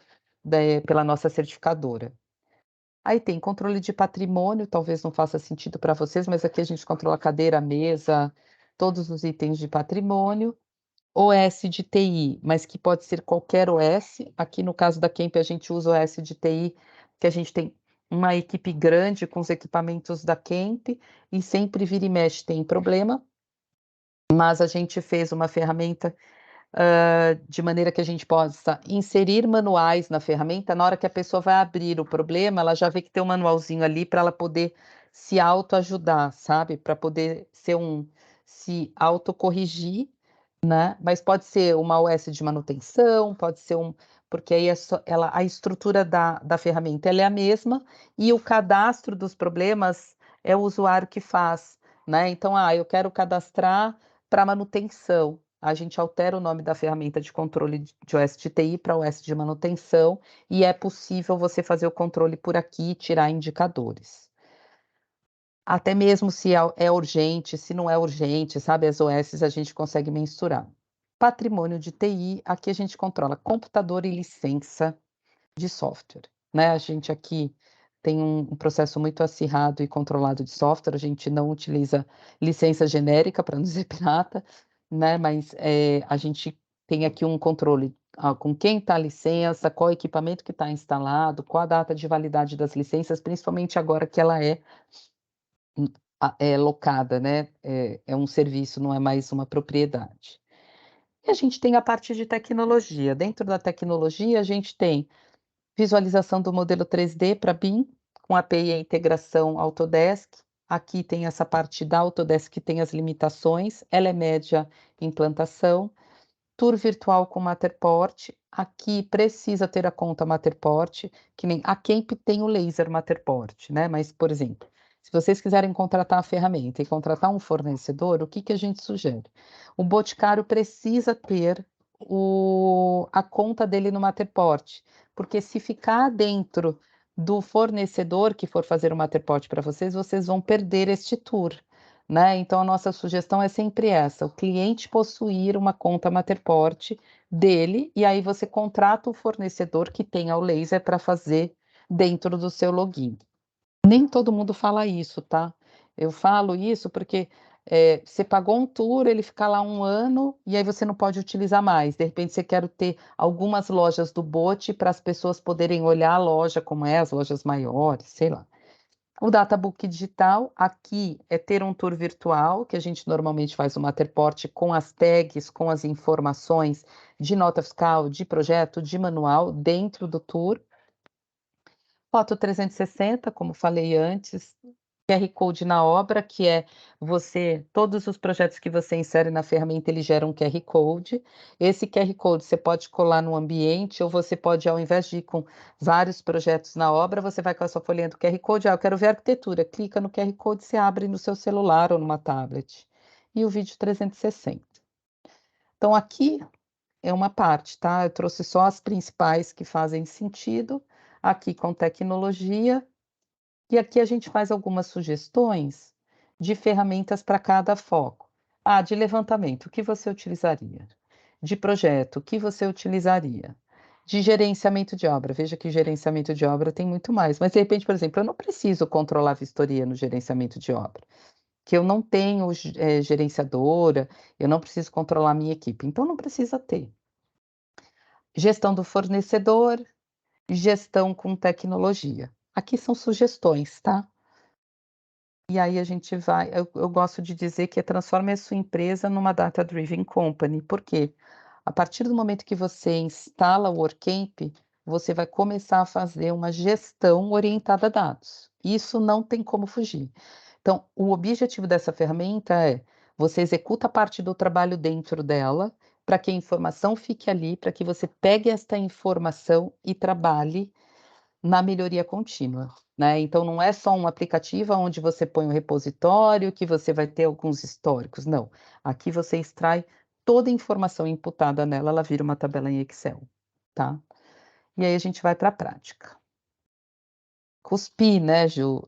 Speaker 1: pela nossa certificadora. Aí tem controle de patrimônio, talvez não faça sentido para vocês, mas aqui a gente controla a cadeira, a mesa, todos os itens de patrimônio. OS de TI, mas que pode ser qualquer OS. Aqui no caso da Kemp a gente usa o OS de TI, que a gente tem uma equipe grande com os equipamentos da Kemp e sempre vira e mexe tem problema, mas a gente fez uma ferramenta de maneira que a gente possa inserir manuais na ferramenta, na hora que a pessoa vai abrir o problema, ela já vê que tem um manualzinho ali para ela poder se autoajudar, sabe? Para poder se autocorrigir, né? Mas pode ser uma OS de manutenção, pode ser porque aí a estrutura da ferramenta ela é a mesma e o cadastro dos problemas é o usuário que faz, né? Então, eu quero cadastrar para manutenção. A gente altera o nome da ferramenta de controle de OS de TI para OS de manutenção e é possível você fazer o controle por aqui e tirar indicadores. Até mesmo se é urgente, se não é urgente, sabe? As OS a gente consegue mensurar. Patrimônio de TI, aqui a gente controla computador e licença de software, né? A gente aqui tem um processo muito acirrado e controlado de software, a gente não utiliza licença genérica para não dizer pirata, né? Mas a gente tem aqui um controle com quem está a licença, qual equipamento que está instalado, qual a data de validade das licenças, principalmente agora que ela é locada, né? É um serviço, não é mais uma propriedade. E a gente tem a parte de tecnologia. Dentro da tecnologia, a gente tem visualização do modelo 3D para BIM, com API e integração Autodesk. Aqui tem essa parte da Autodesk que tem as limitações, ela é média implantação. Tour virtual com Matterport, aqui precisa ter a conta Matterport, que nem a Kemp tem o laser Matterport, né? Mas, por exemplo, se vocês quiserem contratar a ferramenta e contratar um fornecedor, o que a gente sugere? O Boticário precisa ter a conta dele no Matterport, porque se ficar dentro do fornecedor que for fazer o Matterport para vocês vão perder este tour, né? Então, a nossa sugestão é sempre essa: o cliente possuir uma conta Matterport dele, e aí você contrata o fornecedor que tenha o laser para fazer dentro do seu login. Nem todo mundo fala isso, tá? Eu falo isso porque você pagou um tour, ele fica lá 1 ano e aí você não pode utilizar mais. De repente, você quer ter algumas lojas do Bote para as pessoas poderem olhar a loja como é, as lojas maiores, sei lá. O Databook digital, aqui é ter um tour virtual, que a gente normalmente faz o Matterport com as tags, com as informações de nota fiscal, de projeto, de manual dentro do tour. Foto 360, como falei antes, QR Code na obra, que é todos os projetos que você insere na ferramenta, ele gera um QR Code. Esse QR Code você pode colar no ambiente, ou você pode, ao invés de ir com vários projetos na obra, você vai com a sua folhinha do QR Code, eu quero ver arquitetura, clica no QR Code, você abre no seu celular ou numa tablet. E o vídeo 360. Então, aqui é uma parte, tá? Eu trouxe só as principais que fazem sentido, aqui com tecnologia, e aqui a gente faz algumas sugestões de ferramentas para cada foco. Ah, de levantamento, o que você utilizaria? De projeto, o que você utilizaria? De gerenciamento de obra, veja que gerenciamento de obra tem muito mais, mas de repente, por exemplo, eu não preciso controlar a vistoria no gerenciamento de obra, que eu não tenho gerenciadora, eu não preciso controlar a minha equipe, então não precisa ter. Gestão do fornecedor, gestão com tecnologia. Aqui são sugestões, tá? E aí a gente vai eu gosto de dizer que transforme a sua empresa numa data driven company, por quê? A partir do momento que você instala o WorkCamp, você vai começar a fazer uma gestão orientada a dados. Isso não tem como fugir. Então, o objetivo dessa ferramenta é, você executa parte do trabalho dentro dela, para que a informação fique ali, para que você pegue esta informação e trabalhe na melhoria contínua, né. Então não é só um aplicativo onde você põe um repositório, que você vai ter alguns históricos, não. Aqui você extrai toda a informação imputada nela, ela vira uma tabela em Excel, tá. E aí a gente vai para a prática. Cuspi, né, Ju?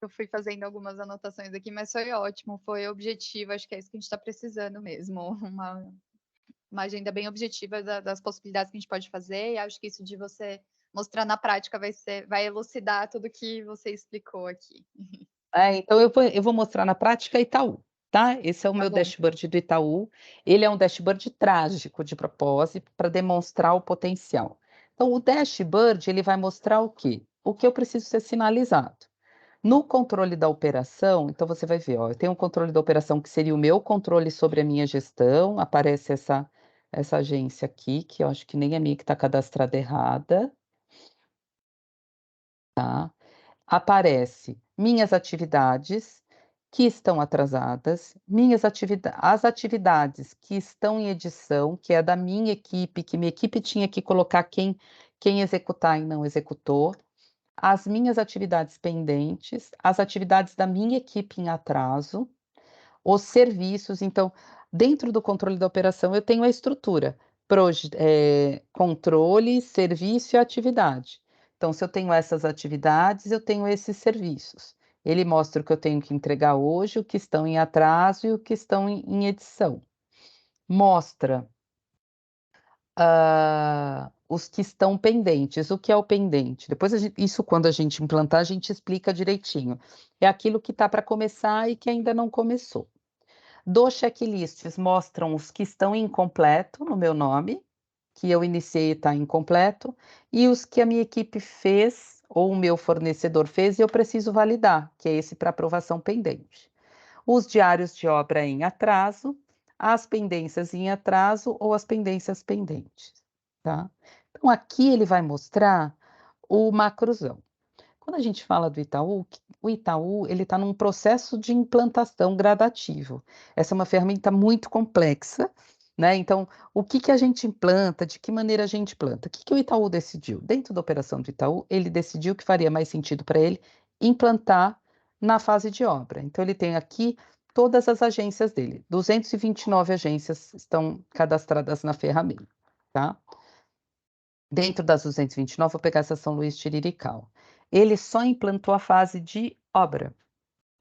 Speaker 2: Eu fui fazendo algumas anotações aqui, mas foi ótimo, foi objetivo, acho que é isso que a gente está precisando mesmo, uma agenda bem objetiva das possibilidades que a gente pode fazer, e acho que isso de você mostrar na prática vai elucidar tudo que você explicou aqui.
Speaker 1: Então eu vou mostrar na prática Itaú, tá. Esse é o
Speaker 2: Tá
Speaker 1: meu
Speaker 2: bom.
Speaker 1: dashboard do Itaú, ele é um dashboard trágico de propósito, para demonstrar o potencial. Então o dashboard, ele vai mostrar o quê? O que eu preciso ser sinalizado. No controle da operação, então você vai ver, ó, eu tenho um controle da operação que seria o meu controle sobre a minha gestão, aparece essa agência aqui, que eu acho que nem é minha, que está cadastrada errada, tá. Aparece minhas atividades que estão atrasadas, as atividades que estão em edição, que é da minha equipe, que minha equipe tinha que colocar quem executar e não executou, as minhas atividades pendentes, as atividades da minha equipe em atraso, os serviços. Então, dentro do controle da operação, eu tenho a estrutura: controle, serviço e atividade. Então, se eu tenho essas atividades, eu tenho esses serviços. Ele mostra o que eu tenho que entregar hoje, o que estão em atraso e o que estão em edição. Mostra os que estão pendentes. O que é o pendente? Depois isso, quando a gente implantar, a gente explica direitinho. É aquilo que está para começar e que ainda não começou. Dos checklists mostram os que estão incompleto no meu nome, que eu iniciei e está incompleto, e os que a minha equipe fez ou o meu fornecedor fez e eu preciso validar, que é esse para aprovação pendente. Os diários de obra em atraso, as pendências em atraso ou as pendências pendentes, tá? Então aqui ele vai mostrar o macrozão. Quando a gente fala do Itaú, o Itaú ele está num processo de implantação gradativo. Essa é uma ferramenta muito complexa, né? Então, o que que a gente implanta, de que maneira a gente implanta? O que que o Itaú decidiu? Dentro da operação do Itaú, ele decidiu que faria mais sentido para ele implantar na fase de obra. Então, ele tem aqui todas as agências dele. 229 agências estão cadastradas na ferramenta, tá? Dentro das 229, vou pegar essa São Luís Tiriricau. Ele só implantou a fase de obra,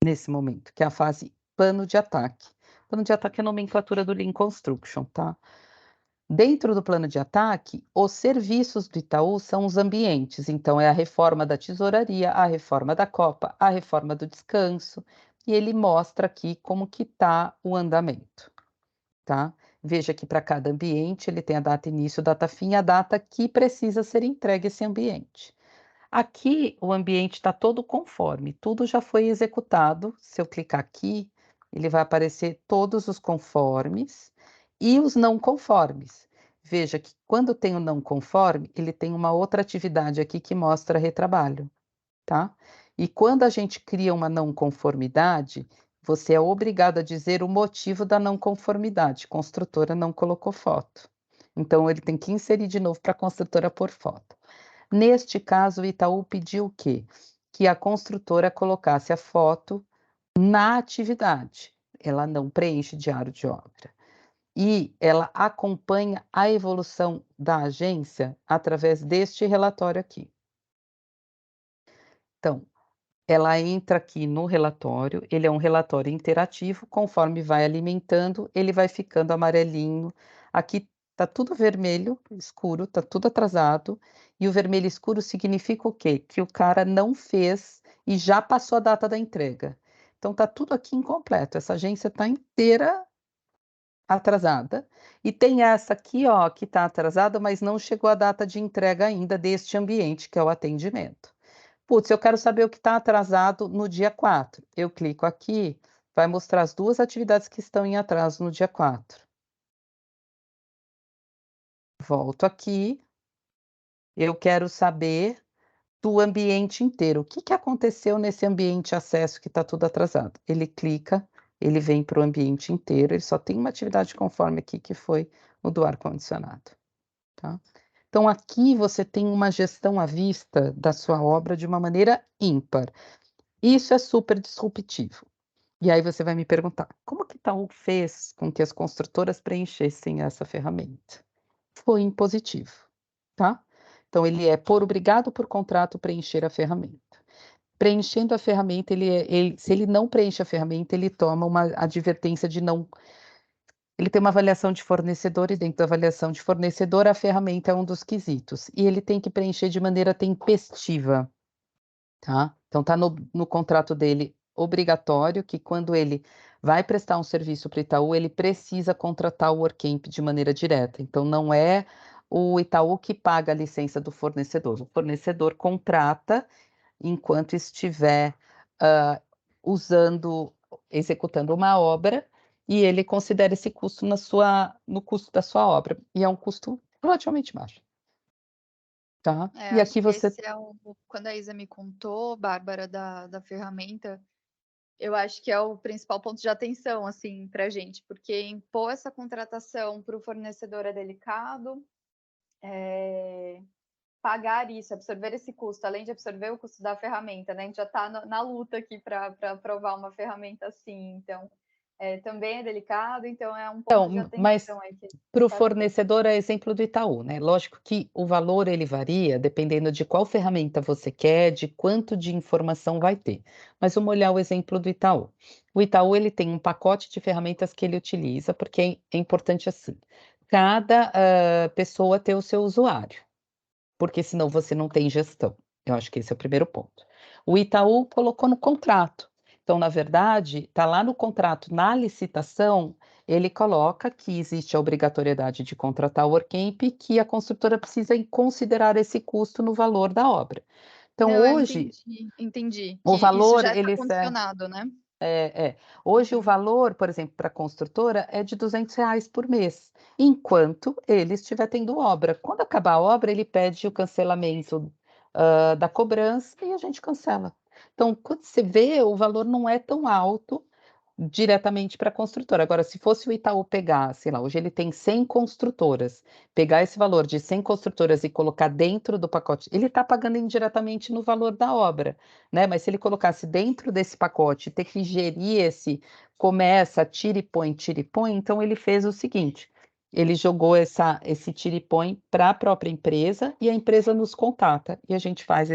Speaker 1: nesse momento, que é a fase plano de ataque. Plano de ataque é a nomenclatura do Lean Construction, tá? Dentro do plano de ataque, os serviços do Itaú são os ambientes, então é a reforma da tesouraria, a reforma da Copa, a reforma do descanso, e ele mostra aqui como que está o andamento, tá? Veja que para cada ambiente ele tem a data início, data fim, a data que precisa ser entregue esse ambiente. Aqui o ambiente está todo conforme, tudo já foi executado. Se eu clicar aqui, ele vai aparecer todos os conformes e os não conformes. Veja que quando tem o não conforme, ele tem uma outra atividade aqui que mostra retrabalho, tá? E quando a gente cria uma não conformidade, você é obrigado a dizer o motivo da não conformidade. Construtora não colocou foto. Então ele tem que inserir de novo para a construtora pôr foto. Neste caso, o Itaú pediu o quê? Que a construtora colocasse a foto na atividade. Ela não preenche diário de obra. E ela acompanha a evolução da agência através deste relatório aqui. Então, ela entra aqui no relatório, ele é um relatório interativo, conforme vai alimentando, ele vai ficando amarelinho. Aqui tá tudo vermelho escuro, tá tudo atrasado, e o vermelho escuro significa o quê? Que o cara não fez e já passou a data da entrega. Então tá tudo aqui incompleto, essa agência tá inteira atrasada, e tem essa aqui, ó, que tá atrasada, mas não chegou a data de entrega ainda deste ambiente, que é o atendimento. Putz, eu quero saber o que está atrasado no dia 4. Eu clico aqui, vai mostrar as 2 atividades que estão em atraso no dia 4. Volto aqui, eu quero saber do ambiente inteiro. O que que aconteceu nesse ambiente acesso que está tudo atrasado? Ele clica, ele vem para o ambiente inteiro, ele só tem uma atividade conforme aqui, que foi o do ar-condicionado, tá? Então aqui você tem uma gestão à vista da sua obra de uma maneira ímpar. Isso é super disruptivo. E aí você vai me perguntar, como que Itaú fez com que as construtoras preenchessem essa ferramenta? Foi impositivo, tá? Então ele é por obrigado por contrato preencher a ferramenta. Preenchendo a ferramenta, se ele não preenche a ferramenta, ele toma uma advertência de não. Ele tem uma avaliação de fornecedor e dentro da avaliação de fornecedor, a ferramenta é um dos quesitos. E ele tem que preencher de maneira tempestiva. Tá? Então tá no contrato dele obrigatório que quando ele vai prestar um serviço para o Itaú, ele precisa contratar o Workamp de maneira direta. Então não é o Itaú que paga a licença do fornecedor. O fornecedor contrata enquanto estiver usando, executando uma obra, e ele considera esse custo no custo da sua obra. E é um custo relativamente baixo. Tá? E
Speaker 2: Acho
Speaker 1: aqui
Speaker 2: que
Speaker 1: você.
Speaker 2: esse é quando a Isa me contou, Bárbara, da ferramenta, eu acho que é o principal ponto de atenção, assim, para a gente, porque impor essa contratação para o fornecedor é delicado, pagar isso, absorver esse custo, além de absorver o custo da ferramenta, né? A gente já está na luta aqui para aprovar uma ferramenta assim, então também é delicado, então é um ponto de
Speaker 1: Então, mas
Speaker 2: atenção aí que
Speaker 1: para o
Speaker 2: está tendo.
Speaker 1: fornecedor é exemplo do Itaú, né? Lógico que o valor ele varia dependendo de qual ferramenta você quer, de quanto de informação vai ter. Mas vamos olhar o exemplo do Itaú. O Itaú ele tem um pacote de ferramentas que ele utiliza, porque é importante assim, cada pessoa ter o seu usuário, porque senão você não tem gestão. Eu acho que esse é o primeiro ponto. O Itaú colocou no contrato. Então, na verdade, está lá no contrato, na licitação, ele coloca que existe a obrigatoriedade de contratar o Workamp e que a construtora precisa considerar esse custo no valor da obra. Então,
Speaker 2: Não, eu
Speaker 1: hoje,
Speaker 2: entendi
Speaker 1: o
Speaker 2: que isso
Speaker 1: valor,
Speaker 2: já está
Speaker 1: ele
Speaker 2: condicionado, né?
Speaker 1: Hoje o
Speaker 2: Uhum.
Speaker 1: valor, por exemplo, para a construtora é de R$ 200 por mês, enquanto ele estiver tendo obra. Quando acabar a obra, ele pede o cancelamento, da cobrança e a gente cancela. Então, quando você vê, o valor não é tão alto diretamente para a construtora. Agora, se fosse o Itaú pegar, sei lá, hoje ele tem 100 construtoras, pegar esse valor de 100 construtoras e colocar dentro do pacote, ele está pagando indiretamente no valor da obra, né? Mas se ele colocasse dentro desse pacote, ter que gerir começa, tira e põe, então ele fez o seguinte, ele jogou esse tira e põe para a própria empresa e a empresa nos contata e a gente faz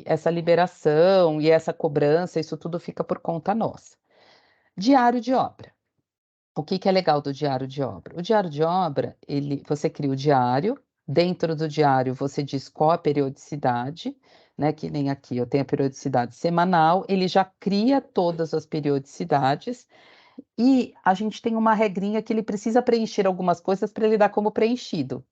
Speaker 1: essa liberação e essa cobrança, isso tudo fica por conta nossa. Diário de obra. O que é legal do diário de obra? O diário de obra, você cria o diário, dentro do diário você diz qual a periodicidade, né? Que nem aqui eu tenho a periodicidade semanal, ele já cria todas as periodicidades e a gente tem uma regrinha que ele precisa preencher algumas coisas para ele dar como preenchido.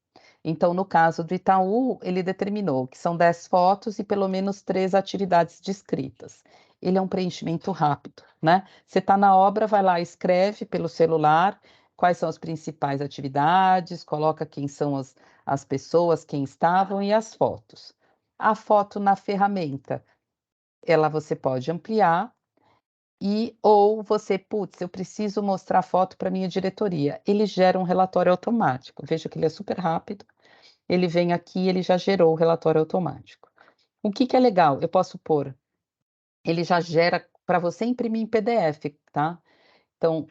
Speaker 1: Então, no caso do Itaú, ele determinou que são 10 fotos e pelo menos 3 atividades descritas. Ele é um preenchimento rápido, né? Você está na obra, vai lá, escreve pelo celular quais são as principais atividades, coloca quem são as pessoas, quem estavam e as fotos. A foto na ferramenta, você pode ampliar ou você, putz, eu preciso mostrar foto para minha diretoria. Ele gera um relatório automático. Veja que ele é super rápido. Ele vem aqui e ele já gerou o relatório automático. O que é legal? Eu posso pôr, ele já gera para você imprimir em PDF, tá? Então,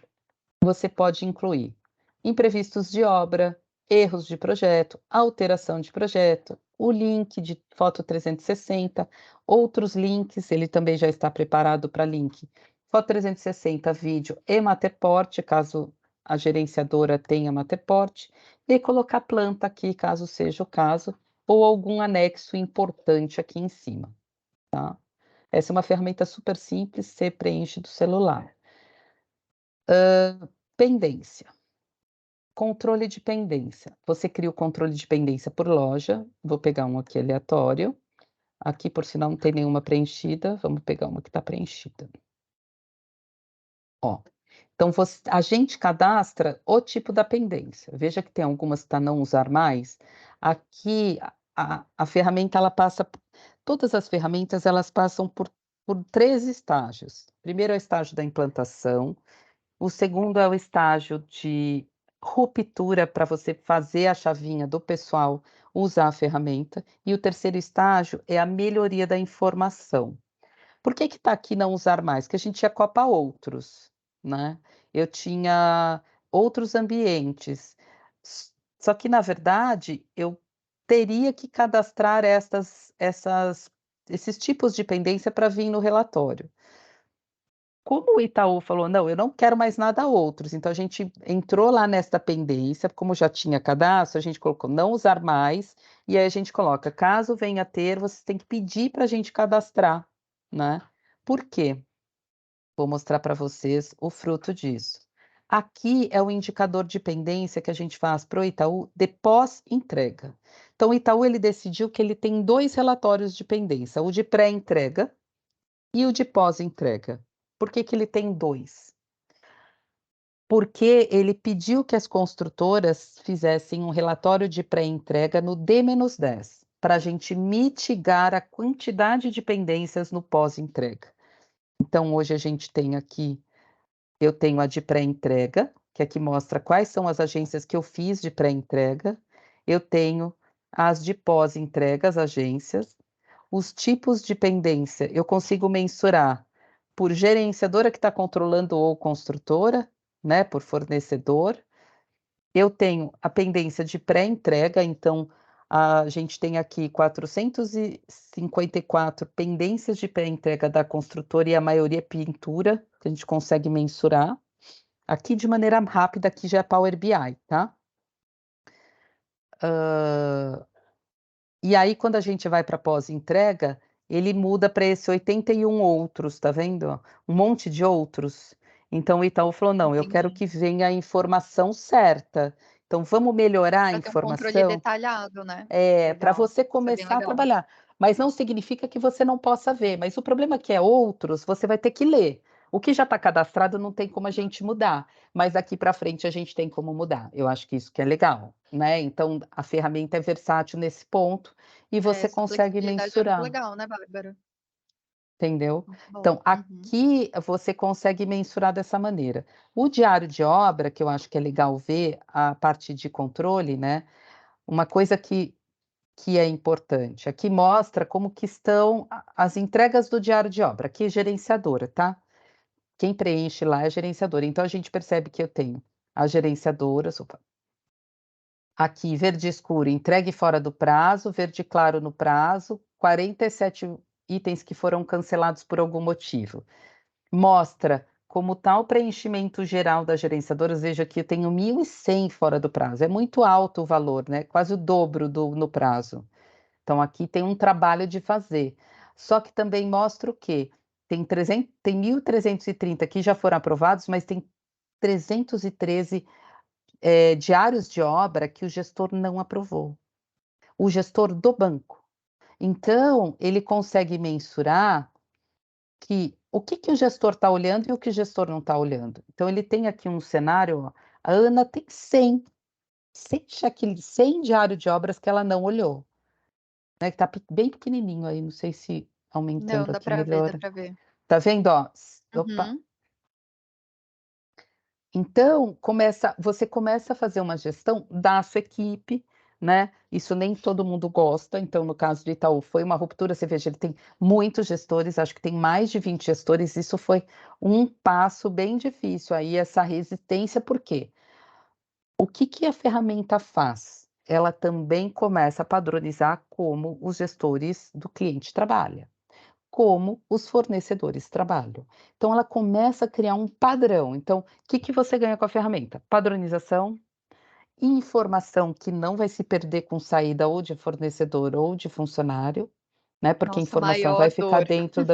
Speaker 1: você pode incluir imprevistos de obra, erros de projeto, alteração de projeto, o link de foto 360, outros links, ele também já está preparado para link. Foto 360, vídeo e Matterport, caso a gerenciadora tenha Matterport, e colocar planta aqui, caso seja o caso, ou algum anexo importante aqui em cima, tá? Essa é uma ferramenta super simples, você preenche do celular. Pendência. Controle de pendência. Você cria o controle de pendência por loja. Vou pegar um aqui aleatório. Aqui, por sinal, não tem nenhuma preenchida. Vamos pegar uma que está preenchida. Ó. Então, a gente cadastra o tipo da pendência. Veja que tem algumas que está não usar mais. Aqui, a ferramenta, ela passa... Todas as ferramentas, elas passam por 3 estágios. Primeiro é o estágio da implantação. O segundo é o estágio de ruptura para você fazer a chavinha do pessoal usar a ferramenta. E o terceiro estágio é a melhoria da informação. Por que está aqui não usar mais? Porque a gente ia copa outros, né? Eu tinha outros ambientes. Só que, na verdade, eu teria que cadastrar esses tipos de pendência para vir no relatório. Como o Itaú falou: "Não, eu não quero mais nada outros", então a gente entrou lá nesta pendência, como já tinha cadastro, a gente colocou "não usar mais", e aí a gente coloca: "Caso venha a ter, você tem que pedir para a gente cadastrar", né. Por quê? Vou mostrar para vocês o fruto disso. Aqui é o indicador de pendência que a gente faz para o Itaú de pós-entrega. Então o Itaú, ele decidiu que ele tem 2 relatórios de pendência, o de pré-entrega e o de pós-entrega. Por que ele tem 2? Porque ele pediu que as construtoras fizessem um relatório de pré-entrega no D-10, para a gente mitigar a quantidade de pendências no pós-entrega. Então, hoje a gente tem aqui, eu tenho a de pré-entrega, que aqui mostra quais são as agências que eu fiz de pré-entrega. Eu tenho as de pós-entrega, as agências. Os tipos de pendência eu consigo mensurar por gerenciadora que está controlando ou construtora, né, por fornecedor. Eu tenho a pendência de pré-entrega, então a gente tem aqui 454 pendências de pré-entrega da construtora e a maioria é pintura, que a gente consegue mensurar. Aqui de maneira rápida, aqui já é Power BI, tá? E aí, quando a gente vai para pós-entrega, ele muda para esse 81 outros, tá vendo? Um monte de outros. Então o Itaú falou: "Não, eu quero
Speaker 2: Entendi.
Speaker 1: que venha a informação certa. Então vamos melhorar a
Speaker 2: Pra ter um controle
Speaker 1: informação".
Speaker 2: detalhado, né.
Speaker 1: Para
Speaker 2: Legal,
Speaker 1: você
Speaker 2: isso é bem
Speaker 1: começar a
Speaker 2: legal.
Speaker 1: trabalhar. Mas não significa que você não possa ver, mas o problema é que é outros, você vai ter que ler. O que já está cadastrado não tem como a gente mudar, mas daqui para frente a gente tem como mudar. Eu acho que isso que é legal, né. Então a ferramenta é versátil nesse ponto e
Speaker 2: É,
Speaker 1: você
Speaker 2: essa
Speaker 1: consegue
Speaker 2: flexibilidade é muito
Speaker 1: mensurar,
Speaker 2: legal, né, Bárbara?
Speaker 1: entendeu.
Speaker 2: Muito bom.
Speaker 1: Então
Speaker 2: Uhum.
Speaker 1: aqui você consegue mensurar dessa maneira. O diário de obra, que eu acho que é legal ver a parte de controle, né, uma coisa que é importante. Aqui mostra como que estão as entregas do diário de obra. Aqui é gerenciadora, tá? Quem preenche lá é a gerenciadora. Então a gente percebe que eu tenho as gerenciadoras, opa, aqui verde escuro, entregue fora do prazo, verde claro no prazo, 47 itens que foram cancelados por algum motivo. Mostra como tal preenchimento geral das gerenciadoras, veja que eu tenho 1.100 fora do prazo, é muito alto o valor, né? Quase o dobro no prazo. Então, aqui tem um trabalho de fazer. Só que também mostra o quê? Tem 1.330 que já foram aprovados, mas tem 313 diários de obra que o gestor não aprovou. O gestor do banco. Então, ele consegue mensurar o que o gestor está olhando e o que o gestor não está olhando. Então, ele tem aqui um cenário, ó, a Ana tem 100 diário de obras que ela não olhou, né, que está bem pequenininho aí, não sei se
Speaker 2: Não,
Speaker 1: aumentando
Speaker 2: dá
Speaker 1: aqui
Speaker 2: para ver, dá
Speaker 1: melhora.
Speaker 2: para ver.
Speaker 1: Tá vendo, ó? Opa.
Speaker 2: Uhum.
Speaker 1: Então, você começa a fazer uma gestão da sua equipe, né? Isso nem todo mundo gosta. Então, no caso do Itaú, foi uma ruptura. Você veja, ele tem muitos gestores, acho que tem mais de 20 gestores. Isso foi um passo bem difícil aí, essa resistência, por quê? O que a ferramenta faz? Ela também começa a padronizar como os gestores do cliente trabalham, como os fornecedores trabalham. Então, ela começa a criar um padrão. Então, o que você ganha com a ferramenta? Padronização, informação que não vai se perder com saída ou de fornecedor ou de funcionário, né? Porque a
Speaker 2: Nossa,
Speaker 1: informação vai
Speaker 2: maior
Speaker 1: ficar
Speaker 2: dor.
Speaker 1: dentro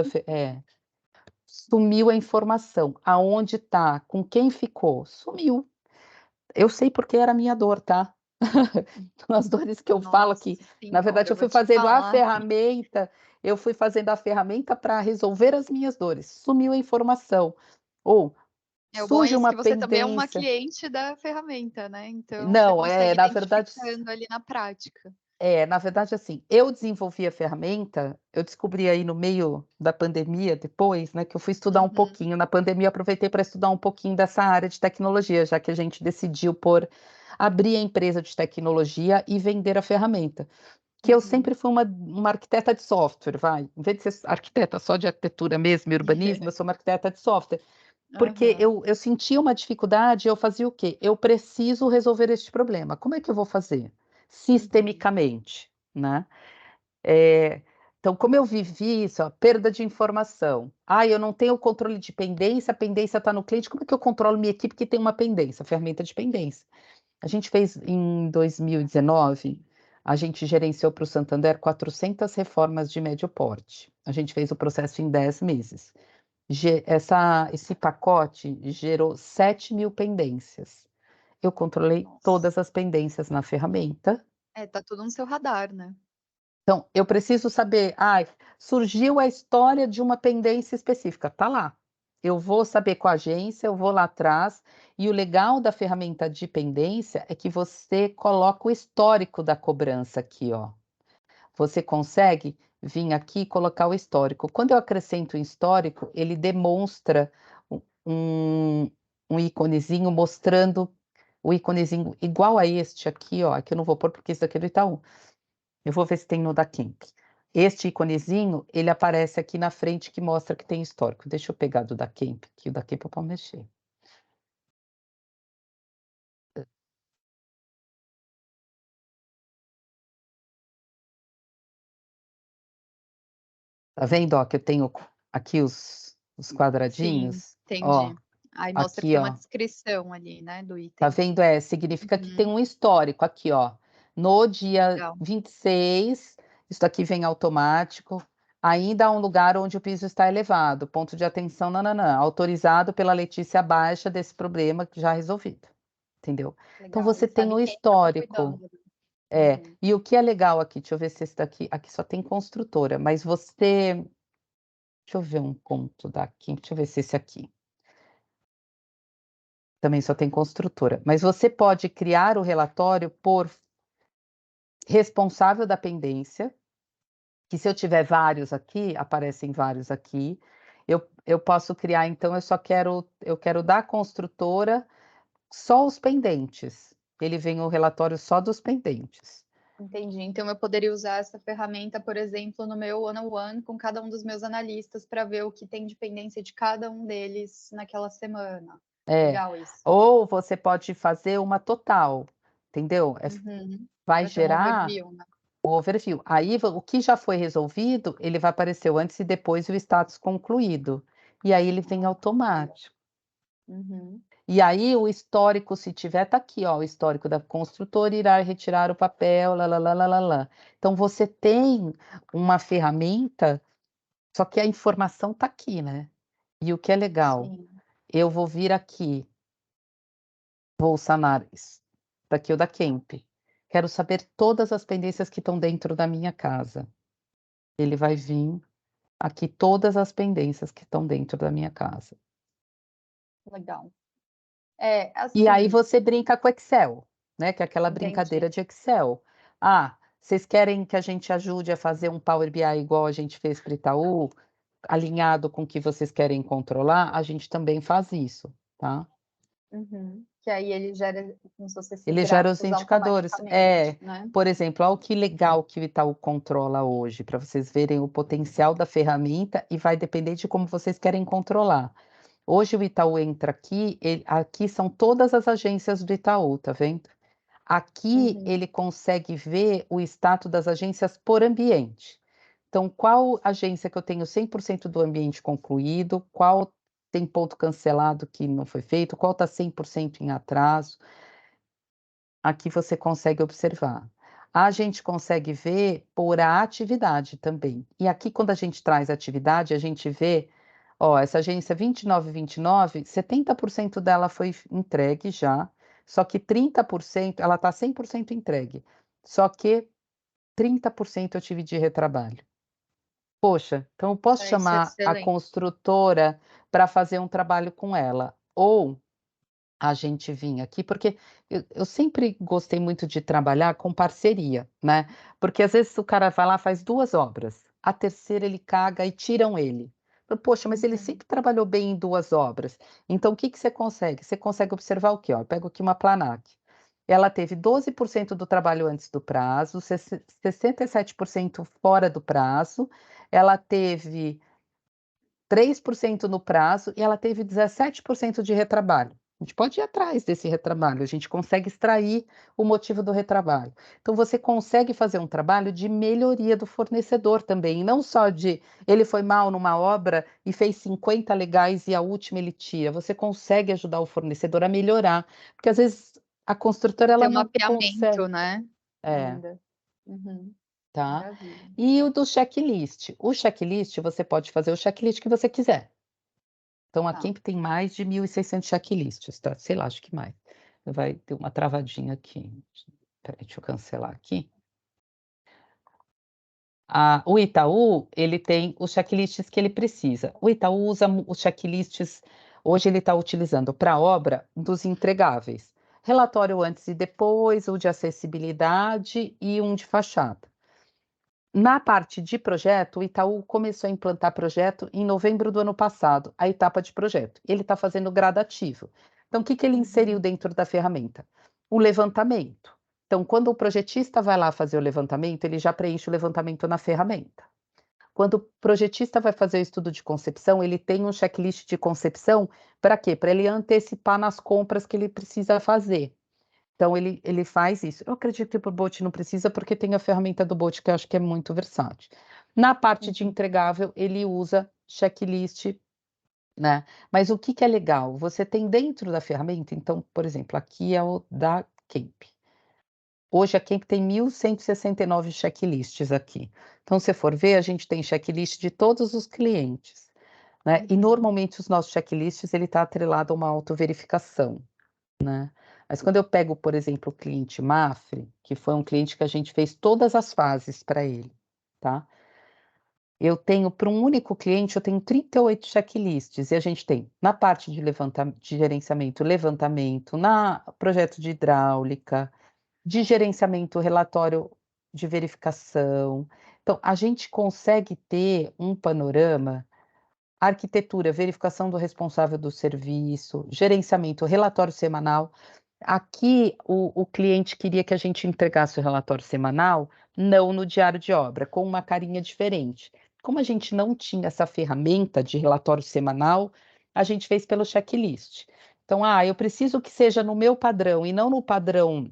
Speaker 1: sumiu a informação. Aonde está? Com quem ficou? Sumiu. Eu sei porque era a minha dor, tá? As dores que eu falo
Speaker 2: Nossa
Speaker 1: que, na
Speaker 2: senhora,
Speaker 1: verdade,
Speaker 2: eu
Speaker 1: eu
Speaker 2: vou
Speaker 1: fui
Speaker 2: te
Speaker 1: fazendo a
Speaker 2: falar.
Speaker 1: ferramenta, para resolver as minhas dores. Sumiu a informação. Ou
Speaker 2: O bom é
Speaker 1: surge
Speaker 2: isso,
Speaker 1: uma
Speaker 2: que você também é uma
Speaker 1: pendência.
Speaker 2: cliente da ferramenta, né, então você
Speaker 1: Não,
Speaker 2: consegue
Speaker 1: na verdade,
Speaker 2: identificando ali na prática.
Speaker 1: assim, eu desenvolvi a ferramenta, eu descobri aí no meio da pandemia, depois, né, que eu fui estudar um
Speaker 2: Uhum,
Speaker 1: pouquinho. Na pandemia, eu aproveitei para estudar um pouquinho dessa área de tecnologia, já que a gente decidiu abrir a empresa de tecnologia e vender a ferramenta. Que eu
Speaker 2: uhum.
Speaker 1: sempre fui uma arquiteta de software, vai. Em vez de ser arquiteta só de arquitetura mesmo, e urbanismo, eu sou uma arquiteta de software. Porque
Speaker 2: Aham,
Speaker 1: eu sentia uma dificuldade, eu fazia o quê? Eu preciso resolver este problema. Como é que eu vou fazer?
Speaker 2: uhum.
Speaker 1: Sistemicamente, né? Eh, então, como eu vivi isso, ó, perda de informação. Ah, eu não tenho controle de pendência, a pendência está no cliente, como é que eu controlo minha equipe que tem uma pendência? Ferramenta de pendência. A gente fez em 2019, a gente gerenciou para o Santander 400 reformas de médio porte. A gente fez o processo em 10 meses. Esse pacote gerou 7.000 pendências. Eu controlei
Speaker 2: Nossa.
Speaker 1: todas as pendências na ferramenta.
Speaker 2: É, tá tudo no seu radar, né.
Speaker 1: Então, eu preciso saber, surgiu a história de uma pendência específica, tá lá. Eu vou saber com a agência, eu vou lá atrás, e o legal da ferramenta de pendência é que você coloca o histórico da cobrança aqui, ó. Você consegue vir aqui e colocar o histórico. Quando eu acrescento o histórico, ele demonstra um, um íconezinho mostrando o íconezinho igual a este aqui, ó. Aqui eu não vou pôr porque esse daqui é do Itaú. Eu vou ver se tem no da Kemp. Este íconezinho, ele aparece aqui na frente que mostra que tem histórico. Deixa eu pegar do da Kemp, que o da Kemp eu posso mexer. Tá vendo, ó, que eu tenho aqui os
Speaker 2: Sim,
Speaker 1: quadradinhos? Ó,
Speaker 2: entendi. Aí mostra que
Speaker 1: aqui,
Speaker 2: tem uma
Speaker 1: ó.
Speaker 2: descrição ali, né, do
Speaker 1: Tá
Speaker 2: item.
Speaker 1: vendo? Significa que tem
Speaker 2: Uhum,
Speaker 1: um histórico aqui, ó. No dia
Speaker 2: legal.
Speaker 1: 26, isso aqui vem automático. Ainda há um lugar onde o piso está elevado. Ponto de atenção, nananã. Autorizado pela Letícia Baixa desse problema já resolvido. Entendeu? Então
Speaker 2: Legal,
Speaker 1: você
Speaker 2: e
Speaker 1: tem
Speaker 2: sabe
Speaker 1: o
Speaker 2: quem estava
Speaker 1: histórico.
Speaker 2: cuidando. Uhum.
Speaker 1: E o que é legal aqui, deixa eu ver se esse daqui, aqui só tem construtora, mas você, deixa eu ver um ponto daqui, deixa eu ver se esse aqui. Também só tem construtora. Mas você pode criar o relatório por responsável da pendência, que se eu tiver vários aqui, aparecem vários aqui. Eu posso criar, então, eu quero da construtora só os pendentes. Ele vem o relatório só dos pendentes.
Speaker 2: Entendi. Então eu poderia usar essa ferramenta, por exemplo, no meu one-on-one com cada um dos meus analistas para ver o que tem de pendência de cada um deles naquela semana.
Speaker 1: É.
Speaker 2: Legal isso.
Speaker 1: Ou você pode fazer uma total, entendeu?
Speaker 2: Uhum.
Speaker 1: Vai
Speaker 2: Para ter um
Speaker 1: gerar
Speaker 2: overview, né.
Speaker 1: o overview. Aí o que já foi resolvido, ele vai aparecer o antes e depois e o status concluído. E aí ele vem
Speaker 2: Ah,
Speaker 1: automático.
Speaker 2: Uhum.
Speaker 1: E aí o histórico, se tiver, tá aqui, ó, o histórico da construtora irá retirar o papel, lá. Então você tem uma ferramenta, só que a informação tá aqui, né. E o que é legal,
Speaker 2: Sim.
Speaker 1: eu vou vir aqui, vou sanar isso, daqui o da Kemp. Quero saber todas as pendências que estão dentro da minha casa. Ele vai vir aqui todas as pendências que estão dentro da minha casa.
Speaker 2: Legal. É,
Speaker 1: E aí
Speaker 2: assim,
Speaker 1: você brinca com Excel, né, que é aquela
Speaker 2: entendi.
Speaker 1: brincadeira de Excel. "Ah, vocês querem que a gente ajude a fazer um Power BI igual a gente fez para o Itaú, alinhado com o que vocês querem controlar?" A gente também faz isso, tá.
Speaker 2: Uhum. Que aí ele gera como se fosse esses
Speaker 1: Ele gera os
Speaker 2: gráficos
Speaker 1: indicadores.
Speaker 2: automaticamente,
Speaker 1: É,
Speaker 2: né?
Speaker 1: por exemplo, olha o que legal que o Itaú controla hoje, para vocês verem o potencial da ferramenta e vai depender de como vocês querem controlar. Hoje o Itaú entra aqui, aqui são todas as agências do Itaú, tá vendo? Aqui
Speaker 2: Uhum.
Speaker 1: ele consegue ver o status das agências por ambiente. Então, qual agência que eu tenho 100% do ambiente concluído, qual tem ponto cancelado que não foi feito, qual está 100% em atraso. Aqui você consegue observar. A gente consegue ver por a atividade também. E aqui, quando a gente traz atividade, a gente vê, ó, essa agência 2929, 70% dela foi entregue já, só que 30%, ela está 100% entregue, só que 30% eu tive de retrabalho. Poxa, então eu posso
Speaker 2: É, isso é
Speaker 1: chamar a
Speaker 2: excelente.
Speaker 1: construtora para fazer um trabalho com ela, ou a gente vinha aqui, porque eu sempre gostei muito de trabalhar com parceria, né, porque às vezes o cara vai lá, faz 2 obras, a terceira ele caga e tiram ele. Falo: "Poxa, mas ele
Speaker 2: Uhum.
Speaker 1: sempre trabalhou bem em 2 obras". Então o que que você consegue? Você consegue observar o quê? Ó, eu pego aqui uma Planac, ela teve 12% do trabalho antes do prazo, 67% fora do prazo, ela teve 3% no prazo e ela teve 17% de retrabalho. A gente pode ir atrás desse retrabalho, a gente consegue extrair o motivo do retrabalho. Então você consegue fazer um trabalho de melhoria do fornecedor também, e não só de ele foi mal numa obra e fez 50 legais e a última ele tira, você consegue ajudar o fornecedor a melhorar, porque às vezes a construtora
Speaker 2: Ter
Speaker 1: ela
Speaker 2: um
Speaker 1: não consegue
Speaker 2: mapeamento, né,
Speaker 1: é.
Speaker 2: ainda. Uhum.
Speaker 1: Tá.
Speaker 2: Maravilha.
Speaker 1: E o do checklist, o checklist você pode fazer o checklist que você quiser. Então a
Speaker 2: Tá.
Speaker 1: Kemp tem mais de 1.600 checklists, tá, sei lá, acho que mais. Vai ter uma travadinha aqui. Espera aí, deixa eu cancelar aqui. O Itaú, ele tem os checklists que ele precisa. O Itaú usa os checklists, hoje ele está utilizando para a obra dos entregáveis. Relatório antes e depois, o de acessibilidade e um de fachada. Na parte de projeto, o Itaú começou a implantar projeto em novembro do ano passado, a etapa de projeto. Ele está fazendo gradativo. Então, o que que ele inseriu
Speaker 2: Uhum.
Speaker 1: dentro da ferramenta? O levantamento. Então, quando o projetista vai lá fazer o levantamento, ele já preenche o levantamento na ferramenta. Quando o projetista vai fazer o estudo de concepção, ele tem um checklist de concepção para quê? Para ele antecipar nas compras que ele precisa fazer. Então ele faz isso. Eu acredito que para o Bolt não precisa, porque tem a ferramenta do Bolt que eu acho que é muito versátil. Na parte de
Speaker 2: Uhum.
Speaker 1: entregável, ele usa checklist, né. Mas o que que é legal? Você tem dentro da ferramenta, então, por exemplo, aqui é o da Kemp. Hoje a Kemp tem 1.169 checklists aqui. Então, se for ver, a gente tem checklist de todos os clientes, né, e
Speaker 2: Uhum.
Speaker 1: normalmente os nossos checklists ele está atrelado a uma autoverificação. Mas quando eu pego, por exemplo, o cliente Mafre, que foi um cliente que a gente fez todas as fases para ele, tá? Eu tenho para um único cliente, eu tenho 38 checklists e a gente tem na parte de gerenciamento, levantamento, na projeto de hidráulica, de gerenciamento, relatório de verificação. Então, a gente consegue ter um panorama, arquitetura, verificação do responsável do serviço, gerenciamento, relatório semanal. Aqui, o cliente queria que a gente entregasse o relatório semanal, não no diário de obra, com uma carinha diferente. Como a gente não tinha essa ferramenta de relatório semanal, a gente fez pelo checklist. Então, eu preciso que seja no meu padrão e não no padrão,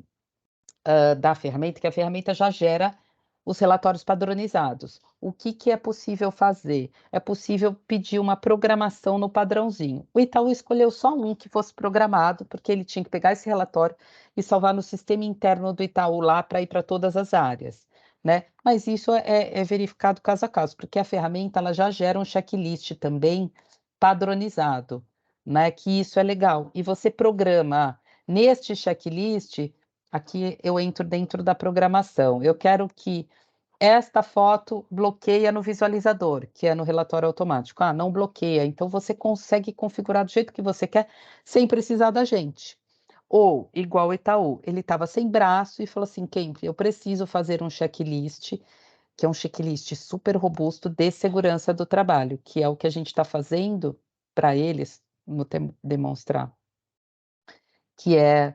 Speaker 1: da ferramenta, que a ferramenta já gera os relatórios padronizados. O que que é possível fazer? É possível pedir uma programação no padrãozinho. O Itaú escolheu só um que fosse programado, porque ele tinha que pegar esse relatório e salvar no sistema interno do Itaú lá para ir para todas as áreas, né? Mas isso é verificado caso a caso, porque a ferramenta ela já gera um checklist também padronizado, né? Que isso é legal. E você programa neste checklist. Aqui eu entro dentro da programação. Eu quero que esta foto bloqueia no visualizador, que é no relatório automático. Ah, não bloqueia. Então você consegue configurar do jeito que você quer, sem precisar da gente. Ou, igual o Itaú, ele estava sem braço e falou assim: Kemp, eu preciso fazer um checklist, que é um checklist super robusto de segurança do trabalho, que é o que a gente está fazendo para eles, vou demonstrar, que é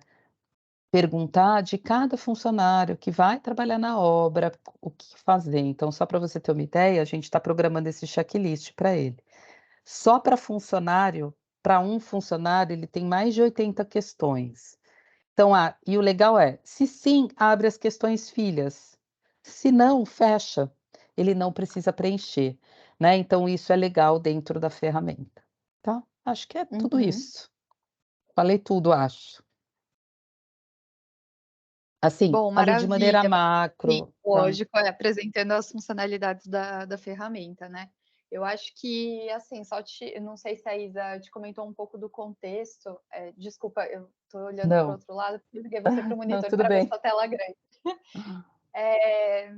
Speaker 1: perguntar de cada funcionário que vai trabalhar na obra o que fazer. Então, só para você ter uma ideia, a gente está programando esse checklist para ele. Só para um funcionário, ele tem mais de 80 questões. Então, e o legal é, se sim, abre as questões filhas. Se não, fecha. Ele não precisa preencher, né? Então, isso é legal dentro da ferramenta, tá? Acho que é tudo
Speaker 2: Uhum.
Speaker 1: isso. Falei tudo, acho. Assim,
Speaker 2: Bom,
Speaker 1: falei de maneira
Speaker 2: maravilha. Sim,
Speaker 1: macro, tá?
Speaker 2: lógico, apresentando as funcionalidades da ferramenta, né. Eu acho que, assim, eu não sei se a Isa te comentou um pouco do contexto, desculpa, eu tô olhando para o
Speaker 1: Não,
Speaker 2: outro lado, porque desliguei você para o
Speaker 1: não,
Speaker 2: monitor
Speaker 1: tudo
Speaker 2: para ver
Speaker 1: bem.
Speaker 2: sua tela grande. Eh,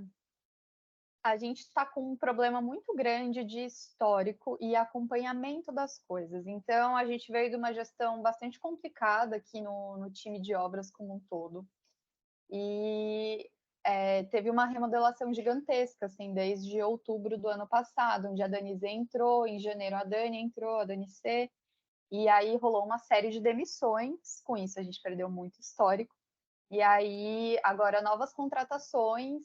Speaker 2: a gente está com um problema muito grande de histórico e acompanhamento das coisas. Então, a gente veio de uma gestão bastante complicada aqui no time de obras como um todo. E teve uma remodelação gigantesca, assim, desde outubro do ano passado, onde a Dani Z entrou, em janeiro a Dani entrou, a Dani C, e aí rolou uma série de demissões, com isso a gente perdeu muito histórico, e aí agora novas contratações,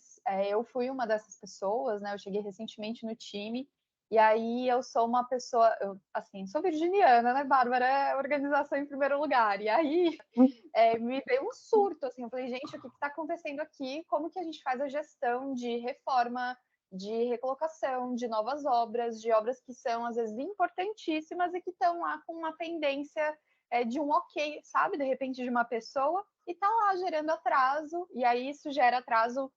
Speaker 2: eu fui uma dessas pessoas, né, eu cheguei recentemente no time, e aí eu sou uma pessoa, eu, assim, sou virginiana, né, Bárbara? É organização em primeiro lugar, e aí me veio um surto, assim, eu falei, gente, o que está acontecendo aqui? Como que a gente faz a gestão de reforma, de recolocação, de novas obras, de obras que são, às vezes, importantíssimas e que estão lá com uma pendência de um ok, sabe, de repente, de uma pessoa, e está lá gerando atraso, e aí isso gera atraso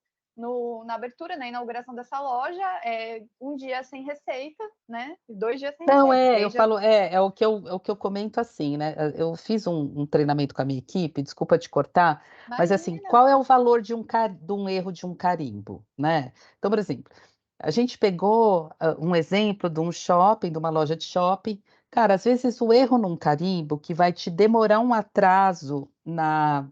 Speaker 2: na abertura, na inauguração dessa loja, um dia sem receita, né? 2 dias sem
Speaker 1: Não,
Speaker 2: receita,
Speaker 1: eu
Speaker 2: 3 dias.
Speaker 1: falo, é o que eu comento assim, né? Eu fiz um treinamento com a minha equipe, desculpa te cortar, mas assim,
Speaker 2: Imagina.
Speaker 1: qual é o valor de um erro de um carimbo, né? Então, por exemplo, a gente pegou um exemplo de um shopping, de uma loja de shopping. Cara, às vezes o erro num carimbo que vai te demorar um atraso na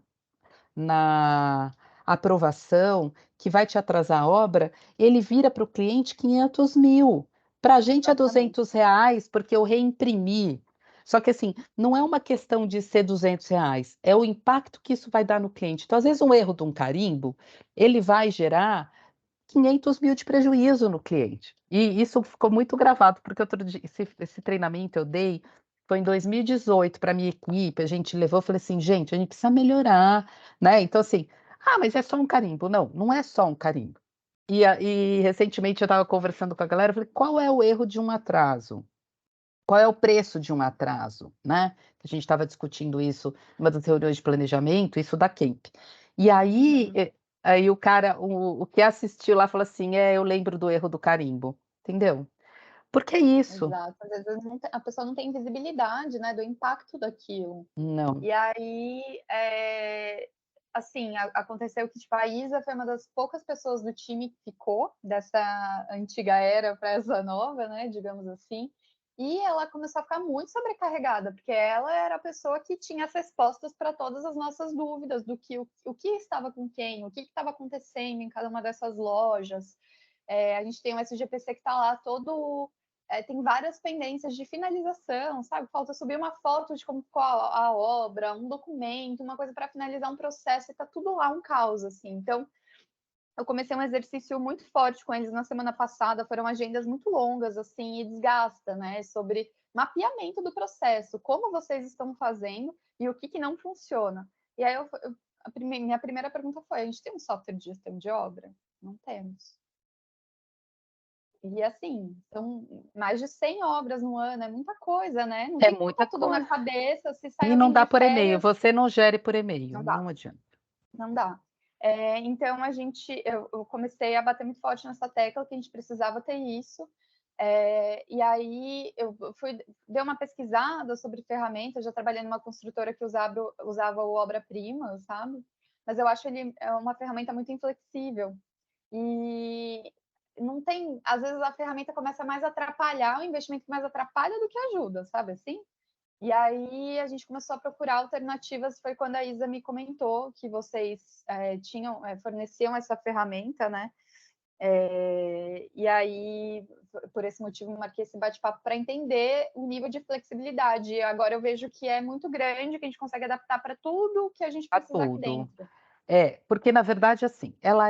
Speaker 1: aprovação, que vai te atrasar a obra, ele vira para o cliente 500.000. Para a gente é
Speaker 2: Exatamente.
Speaker 1: R$ 200, porque eu reimprimi. Só que assim, não é uma questão de ser R$ 200, é o impacto que isso vai dar no cliente. Então, às vezes, um erro de um carimbo, ele vai gerar 500.000 de prejuízo no cliente. E isso ficou muito gravado, porque outro dia, esse treinamento eu dei foi em 2018 para minha equipe, a gente levou, eu falei assim, gente, a gente precisa melhorar, né? Então, assim, mas é só um carimbo. Não, não é só um carimbo. E recentemente eu estava conversando com a galera, eu falei, qual é o erro de um atraso? Qual é o preço de um atraso, né? A gente estava discutindo isso numa das reuniões de planejamento, isso da Kemp. E aí,
Speaker 2: Uhum.
Speaker 1: aí o cara, o que assistiu lá falou assim, eu lembro do erro do carimbo, entendeu? Porque é isso.
Speaker 2: Exato, às vezes a pessoa não tem visibilidade, né, do impacto daquilo.
Speaker 1: Não.
Speaker 2: E aí, assim, aconteceu que, tipo, a Isa foi uma das poucas pessoas do time que ficou dessa antiga era para essa nova, né, digamos assim, e ela começou a ficar muito sobrecarregada, porque ela era a pessoa que tinha as respostas para todas as nossas dúvidas do que o que estava com quem, o que estava acontecendo em cada uma dessas lojas. A gente tem um SGPC que está lá todo tem várias pendências de finalização, sabe? Falta subir uma foto de como ficou a obra, um documento, uma coisa para finalizar um processo, e tá tudo lá um caos, assim. Então, eu comecei um exercício muito forte com eles na semana passada, foram agendas muito longas, assim, e desgasta, né? Sobre mapeamento do processo, como vocês estão fazendo e o que não funciona. E aí, minha primeira pergunta foi: a gente tem um software de gestão de obra? Não temos. E assim, são mais de 100 obras no ano, é muita coisa, né? Não
Speaker 1: É
Speaker 2: tem que
Speaker 1: muita
Speaker 2: botar tudo na
Speaker 1: coisa.
Speaker 2: cabeça, se sai
Speaker 1: E não
Speaker 2: alguém
Speaker 1: dá
Speaker 2: de
Speaker 1: por e-mail,
Speaker 2: férias,
Speaker 1: você não gere por e-mail,
Speaker 2: não dá,
Speaker 1: não adianta.
Speaker 2: não dá. Então eu comecei a bater muito forte nessa tecla que a gente precisava ter isso. E aí eu dei uma pesquisada sobre ferramentas, já trabalhei numa construtora que usava o Obra-Prima, sabe? Mas eu acho ele uma ferramenta muito inflexível. E não tem, às vezes a ferramenta começa mais a atrapalhar, o investimento mais atrapalha do que ajuda, sabe assim? E aí a gente começou a procurar alternativas, foi quando a Isa me comentou que vocês forneciam essa ferramenta, né? E aí, por esse motivo, marquei esse bate-papo para entender o nível de flexibilidade. Agora eu vejo que é muito grande, que a gente consegue adaptar para tudo que a gente
Speaker 1: A
Speaker 2: precisar aqui
Speaker 1: tudo.
Speaker 2: dentro.
Speaker 1: Porque na verdade, assim, ela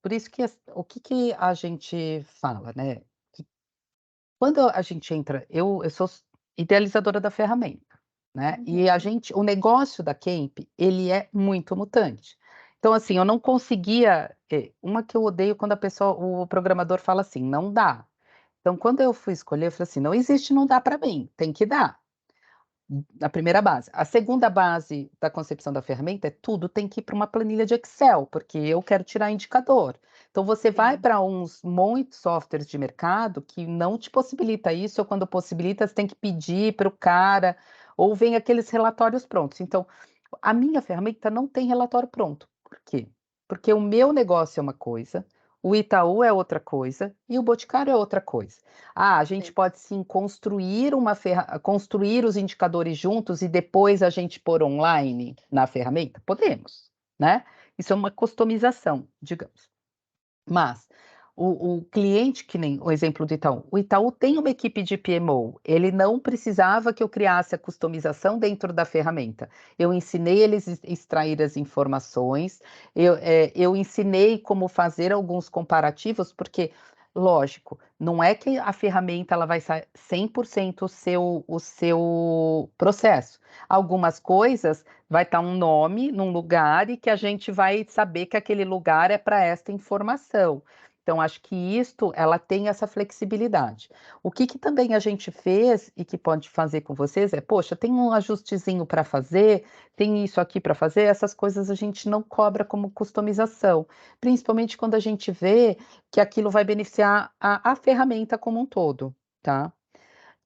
Speaker 1: por isso que o que que a gente fala, né, que quando a gente entra eu sou idealizadora da ferramenta, né, e
Speaker 2: Uhum.
Speaker 1: o negócio da Kemp, ele é muito mutante. Então, assim, eu não conseguia, uma que eu odeio quando o programador fala assim: "Não dá". Então, quando eu fui escolher, eu falei assim: "Não existe não dá para mim, tem que dar". A primeira base. A segunda base da concepção da ferramenta é tudo tem que ir para uma planilha de Excel, porque eu quero tirar indicador. Então você vai
Speaker 2: Sim.
Speaker 1: para muitos softwares de mercado que não te possibilita isso, ou quando possibilita, você tem que pedir para o cara, ou vem aqueles relatórios prontos. Então, a minha ferramenta não tem relatório pronto. Por quê? Porque o meu negócio é uma coisa, o Itaú é outra coisa e o Boticário é outra coisa. A gente
Speaker 2: Perfeito.
Speaker 1: pode sim construir os indicadores juntos e depois a gente pôr online na ferramenta? Podemos, né? Isso é uma customização, digamos. Mas o cliente, que nem o exemplo do Itaú, o Itaú tem uma equipe de PMO, ele não precisava que eu criasse a customização dentro da ferramenta. Eu ensinei eles a extrair as informações, eu ensinei como fazer alguns comparativos, porque, lógico, não é que a ferramenta ela vai ser 100% o seu processo. Algumas coisas vai estar um nome num lugar e que a gente vai saber que aquele lugar é para esta informação. Então, acho que isto, ela tem essa flexibilidade. O que também a gente fez e que pode fazer com vocês é, poxa, tem um ajustezinho para fazer, tem isso aqui para fazer, essas coisas a gente não cobra como customização, principalmente quando a gente vê que aquilo vai beneficiar a ferramenta como um todo, tá?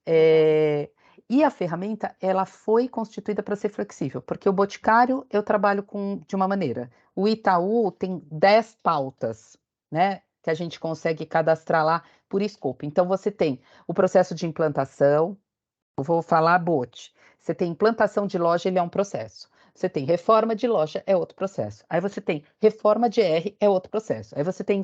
Speaker 2: Legal.
Speaker 1: E a ferramenta, ela foi constituída para ser flexível, porque o Boticário eu trabalho de uma maneira. O Itaú tem 10 pautas, né? Que a gente consegue cadastrar lá por escopo. Então, você tem o processo de implantação, eu vou falar BOT. Você tem implantação de loja, ele é um processo. Você tem reforma de loja, é outro processo. Aí você tem reforma de R, é outro processo. Aí você tem.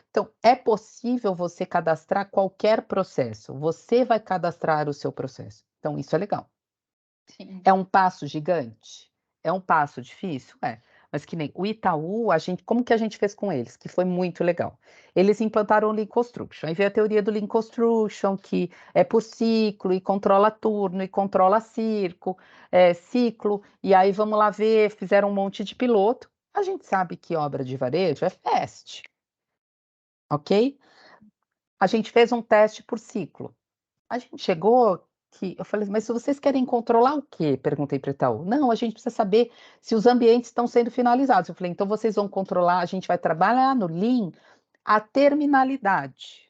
Speaker 1: Então, é possível você cadastrar qualquer processo. Você vai cadastrar o seu processo. Então, isso é legal.
Speaker 2: Sim.
Speaker 1: É um passo gigante? É um passo difícil? É. Mas que nem o Itaú, como que a gente fez com eles? Que foi muito legal. Eles implantaram o Lean Construction. Aí veio a teoria do Lean Construction, que é por ciclo, e controla turno, e controla ciclo. E aí vamos lá ver, fizeram um monte de piloto. A gente sabe que obra de varejo é fast, ok? A gente fez um teste por ciclo. A gente chegou que eu falei, mas se vocês querem controlar o quê? Perguntei para o Itaú. Não, a gente precisa saber se os ambientes estão sendo finalizados. Eu falei, então vocês vão controlar, a gente vai trabalhar no Lean a terminalidade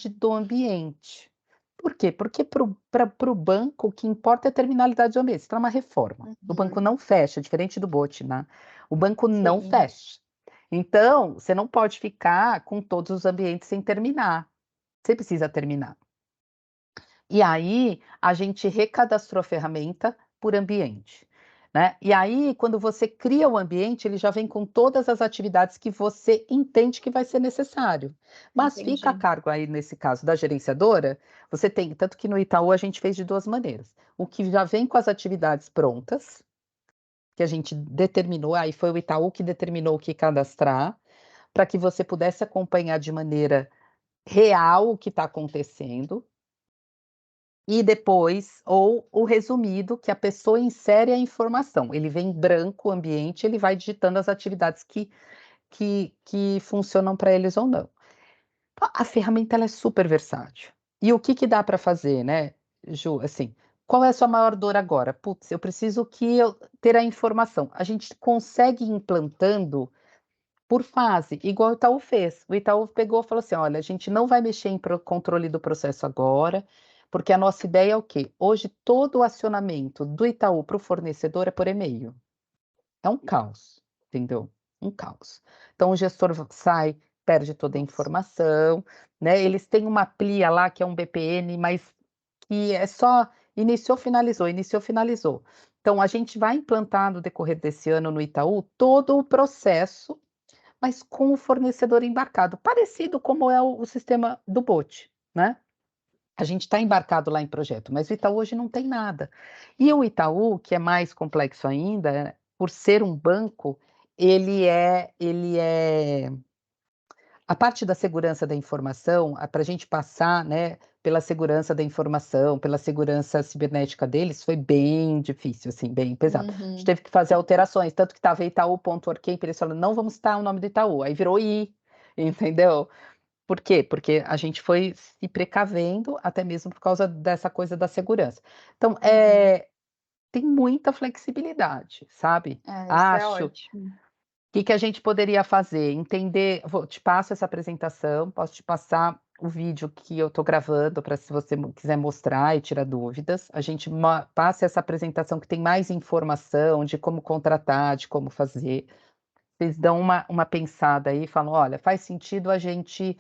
Speaker 1: do ambiente. Por quê? Porque para o banco o que importa é a terminalidade do ambiente. Isso é uma reforma. O banco
Speaker 2: Uhum.
Speaker 1: não fecha, diferente do BOT, né? O banco não
Speaker 2: Sim.
Speaker 1: fecha. Então, você não pode ficar com todos os ambientes sem terminar. Você precisa terminar. E aí, a gente recadastrou a ferramenta por ambiente, né? E aí, quando você cria o ambiente, ele já vem com todas as atividades que você entende que vai ser necessário. Mas fica a
Speaker 2: Entendi.
Speaker 1: cargo aí, nesse caso, da gerenciadora, você tem, tanto que no Itaú a gente fez de duas maneiras. O que já vem com as atividades prontas, que a gente determinou, aí foi o Itaú que determinou o que cadastrar, para que você pudesse acompanhar de maneira real o que está acontecendo. E depois, ou o resumido, que a pessoa insere a informação. Ele vem branco o ambiente, ele vai digitando as atividades que funcionam para eles ou não. A ferramenta ela é super versátil. E o que que dá para fazer, né, Ju, assim, qual é a sua maior dor agora? "Putz, eu preciso que eu ter a informação". A gente consegue ir implantando por fase, igual o Itaú fez. O Itaú pegou e falou assim: "Olha, a gente não vai mexer em controle do processo agora, porque a nossa ideia é o quê? Hoje todo o acionamento do Itaú para o fornecedor é por e-mail. É um caos, entendeu? Um caos. Então o gestor sai, perde toda a
Speaker 2: Nossa.
Speaker 1: informação, né, eles têm uma plia lá que é um BPN, mas que é só iniciou, finalizou, iniciou, finalizou. Então a gente vai implantar no decorrer desse ano no Itaú todo o processo, mas com o fornecedor embarcado, parecido como é o sistema do bote, né. A gente está embarcado lá em projeto, mas o Itaú hoje não tem nada. E o Itaú, que é mais complexo ainda, por ser um banco, ele é a parte da segurança da informação, para a gente passar, né, pela segurança da informação, pela segurança cibernética deles, foi bem difícil, assim, bem pesado. A gente
Speaker 2: Uhum.
Speaker 1: teve que fazer alterações, tanto que estava Itaú.org, eles falaram: "Não vamos citar o nome do Itaú", aí virou entendeu? Por quê? Porque a gente foi se precavendo, até mesmo por causa dessa coisa da segurança. Então,
Speaker 2: Uhum.
Speaker 1: tem muita flexibilidade, sabe.
Speaker 2: Isso é
Speaker 1: Acho
Speaker 2: ótimo.
Speaker 1: que a gente poderia fazer? Entender te passo essa apresentação, posso te passar o vídeo que eu estou gravando para se você quiser mostrar e tirar dúvidas. A gente passa essa apresentação que tem mais informação de como contratar, de como fazer. Vocês dão uma pensada aí e falam: "Olha, faz sentido a gente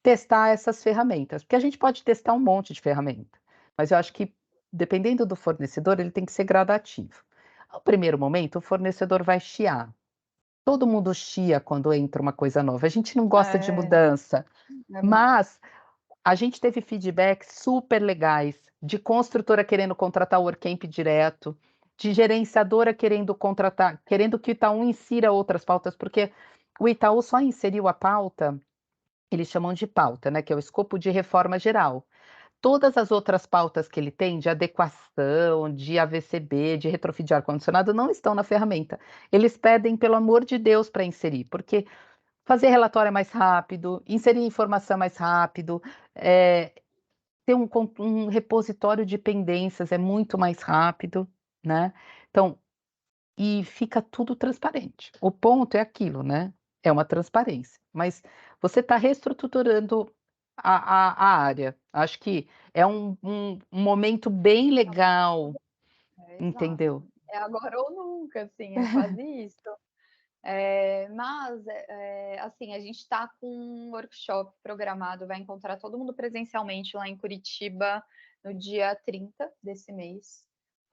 Speaker 1: testar essas ferramentas", porque a gente pode testar um monte de ferramenta, mas eu acho que dependendo do fornecedor, ele tem que ser gradativo. Ao primeiro momento, o fornecedor vai chiar. Todo mundo chia quando entra uma coisa nova. A gente não gosta de
Speaker 2: É,
Speaker 1: mudança,
Speaker 2: normal.
Speaker 1: mas a gente teve feedbacks super legais de construtora querendo contratar o Workcamp direto, de gerenciadora querendo contratar, querendo que o Itaú insira outras pautas, porque o Itaú só inseriu a pauta, eles chamam de pauta, né, que é o escopo de reforma geral. Todas as outras pautas que ele tem, de adequação, de AVCB, de retrofit de ar-condicionado, não estão na ferramenta. Eles pedem, pelo amor de Deus, para inserir, porque fazer relatório é mais rápido, inserir informação é mais rápido, ter um repositório de pendências é muito mais rápido, né. Então e fica tudo transparente. O ponto é aquilo, né, é uma transparência, mas você está reestruturando a área. Acho que é um momento bem legal,
Speaker 2: Exato.
Speaker 1: entendeu?
Speaker 2: É agora ou nunca, assim, é quase isso. Mas, assim, a gente está com um workshop programado, vai encontrar todo mundo presencialmente lá em Curitiba no dia 30 desse mês,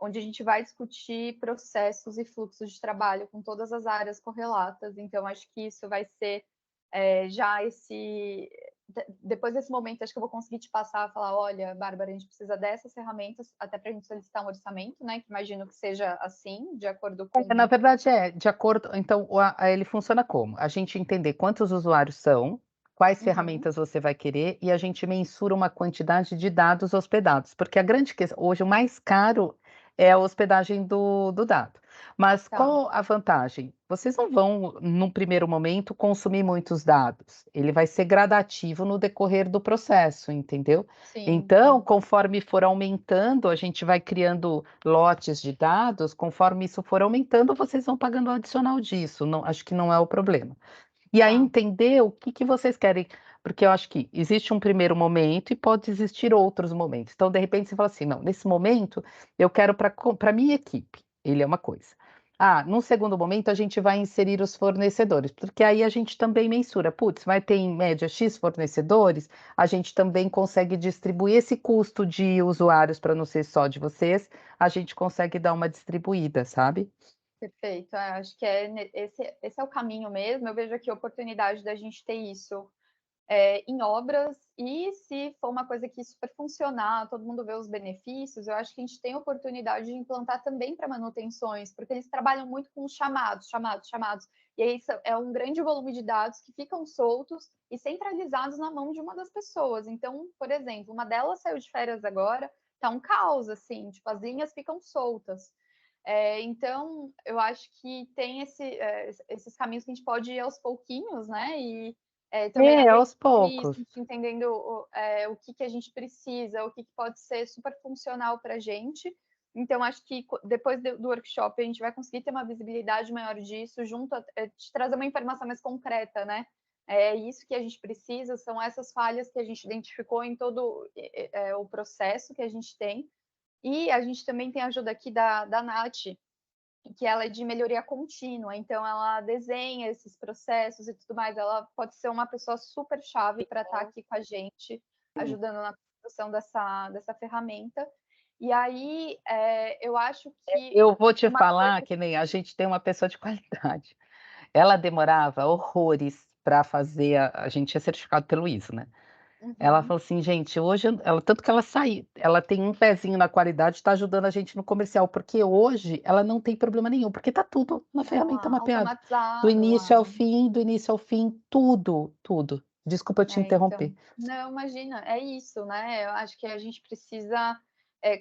Speaker 2: onde a gente vai discutir processos e fluxos de trabalho com todas as áreas correlatas. Então, acho que isso vai ser já esse. Depois desse momento, acho que eu vou conseguir te passar, falar, olha, Bárbara, a gente precisa dessas ferramentas, até para a gente solicitar um orçamento, né? Que imagino que seja assim, de acordo
Speaker 1: Na
Speaker 2: com.
Speaker 1: verdade de acordo então ele funciona como? A gente entender quantos usuários são, quais
Speaker 2: Uhum,
Speaker 1: ferramentas você vai querer e a gente mensura uma quantidade de dados hospedados, porque a grande questão hoje o mais caro é a hospedagem do dado. Mas
Speaker 2: tá.
Speaker 1: qual a vantagem? Vocês não vão, num primeiro momento, consumir muitos dados, ele vai ser gradativo no decorrer do processo, entendeu?
Speaker 2: Sim,
Speaker 1: Então,
Speaker 2: sim.
Speaker 1: conforme for aumentando, a gente vai criando lotes de dados, conforme isso for aumentando, vocês vão pagando o adicional disso, não acho que não é o problema. E aí
Speaker 2: Tá.
Speaker 1: entender o que que vocês querem, porque eu acho que existe um primeiro momento e pode existir outros momentos. Então, de repente, você fala assim: "Não, nesse momento eu quero para minha equipe", ele é uma coisa. Ah, num segundo momento a gente vai inserir os fornecedores, porque aí a gente também mensura, putz, vai ter em média X fornecedores, a gente também consegue distribuir esse custo de usuários para não ser só de vocês, a gente consegue dar uma distribuída, sabe?
Speaker 2: Perfeito. Acho que esse é o caminho mesmo. Eu vejo aqui a oportunidade da gente ter isso em obras, e se for uma coisa que super funcionar, todo mundo vê os benefícios, eu acho que a gente tem oportunidade de implantar também para manutenções, porque eles trabalham muito com chamados, chamados, chamados. E aí é um grande volume de dados que ficam soltos e centralizados na mão de uma das pessoas. Então, por exemplo, uma delas saiu de férias agora, tá um caos, assim, tipo, as linhas ficam soltas. Então, eu acho que tem esses caminhos que a gente pode ir aos pouquinhos, né? E também, às vezes,
Speaker 1: aos poucos.
Speaker 2: a gente entendendo o que a gente precisa, o que pode ser super funcional para a gente. Então, acho que depois do workshop a gente vai conseguir ter uma visibilidade maior disso, junto a te trazer uma informação mais concreta, né? É isso que a gente precisa, são essas falhas que a gente identificou em todo o processo que a gente tem. E a gente também tem a ajuda aqui da Nath, que ela é de melhoria contínua, então ela desenha esses processos e tudo mais. Ela pode ser uma pessoa super chave para estar aqui com a gente, ajudando na construção dessa ferramenta. E aí, eu acho que.
Speaker 1: Eu vou te falar que nem a gente tem uma pessoa de qualidade. Ela demorava horrores para fazer, a gente é certificado pelo ISO, né? Ela falou assim, gente, hoje, tanto que ela saiu, ela tem um pezinho na qualidade, está ajudando a gente no comercial, porque hoje ela não tem problema nenhum, porque está tudo na ferramenta mapeado. Do início ao fim, tudo, tudo. Desculpa eu te interromper.
Speaker 2: Então, não, imagina, é isso, né? Eu acho que a gente precisa,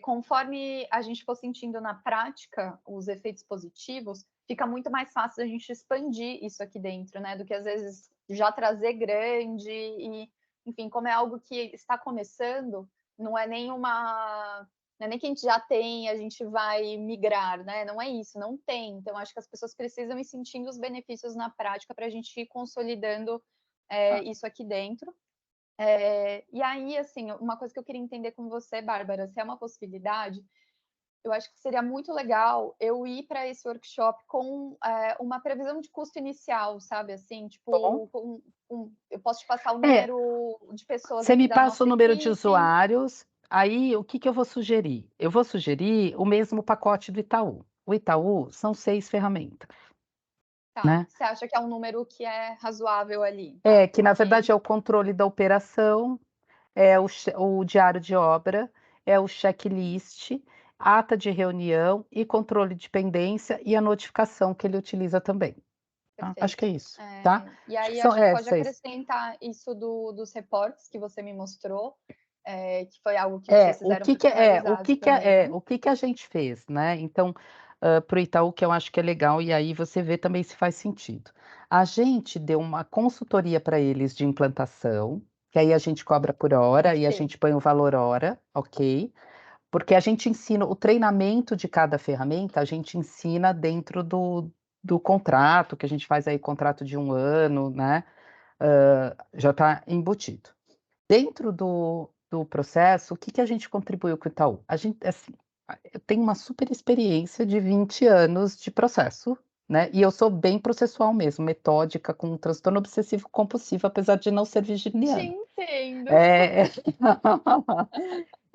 Speaker 2: conforme a gente for sentindo na prática os efeitos positivos, fica muito mais fácil a gente expandir isso aqui dentro, né? Do que às vezes já trazer grande e, enfim, como é algo que está começando, não é nem que a gente já tem, a gente vai migrar, né? Não é isso, não tem. Então, acho que as pessoas precisam ir sentindo os benefícios na prática para a gente ir consolidando isso aqui dentro. E aí, assim, uma coisa que eu queria entender com você, Bárbara, se é uma possibilidade, eu acho que seria muito legal eu ir para esse workshop com uma previsão de custo inicial, sabe? Assim, tipo, eu posso te passar o número de pessoas
Speaker 1: Você
Speaker 2: aqui
Speaker 1: me
Speaker 2: da
Speaker 1: passa o
Speaker 2: nossa
Speaker 1: número de
Speaker 2: equipe.
Speaker 1: usuários, aí o que eu vou sugerir? Eu vou sugerir o mesmo pacote do Itaú. O Itaú são 6 ferramentas.
Speaker 2: Tá.
Speaker 1: Né?
Speaker 2: Você acha que é um número que é razoável ali?
Speaker 1: Que na verdade é o controle da operação, é o diário de obra, é o checklist, ata de reunião e controle de pendência e a notificação que ele utiliza também. Tá? Acho que é isso, tá?
Speaker 2: E aí
Speaker 1: acho
Speaker 2: a gente pode acrescentar isso dos reportes que você me mostrou, que foi algo que vocês fizeram
Speaker 1: o que a gente fez, né? Então, para o Itaú, que eu acho que é legal, e aí você vê também se faz sentido. A gente deu uma consultoria para eles de implantação, que aí a gente cobra por hora e a gente põe o valor hora, ok? Porque a gente ensina o treinamento de cada ferramenta, a gente ensina dentro do contrato, que a gente faz aí contrato de 1 ano, né? Já está embutido. Dentro do processo, o que a gente contribuiu com o Itaú? A gente, assim, eu tenho uma super experiência de 20 anos de processo, né? E eu sou bem processual mesmo, metódica, com transtorno obsessivo compulsivo, apesar de não ser virginiana.
Speaker 2: Te entendo.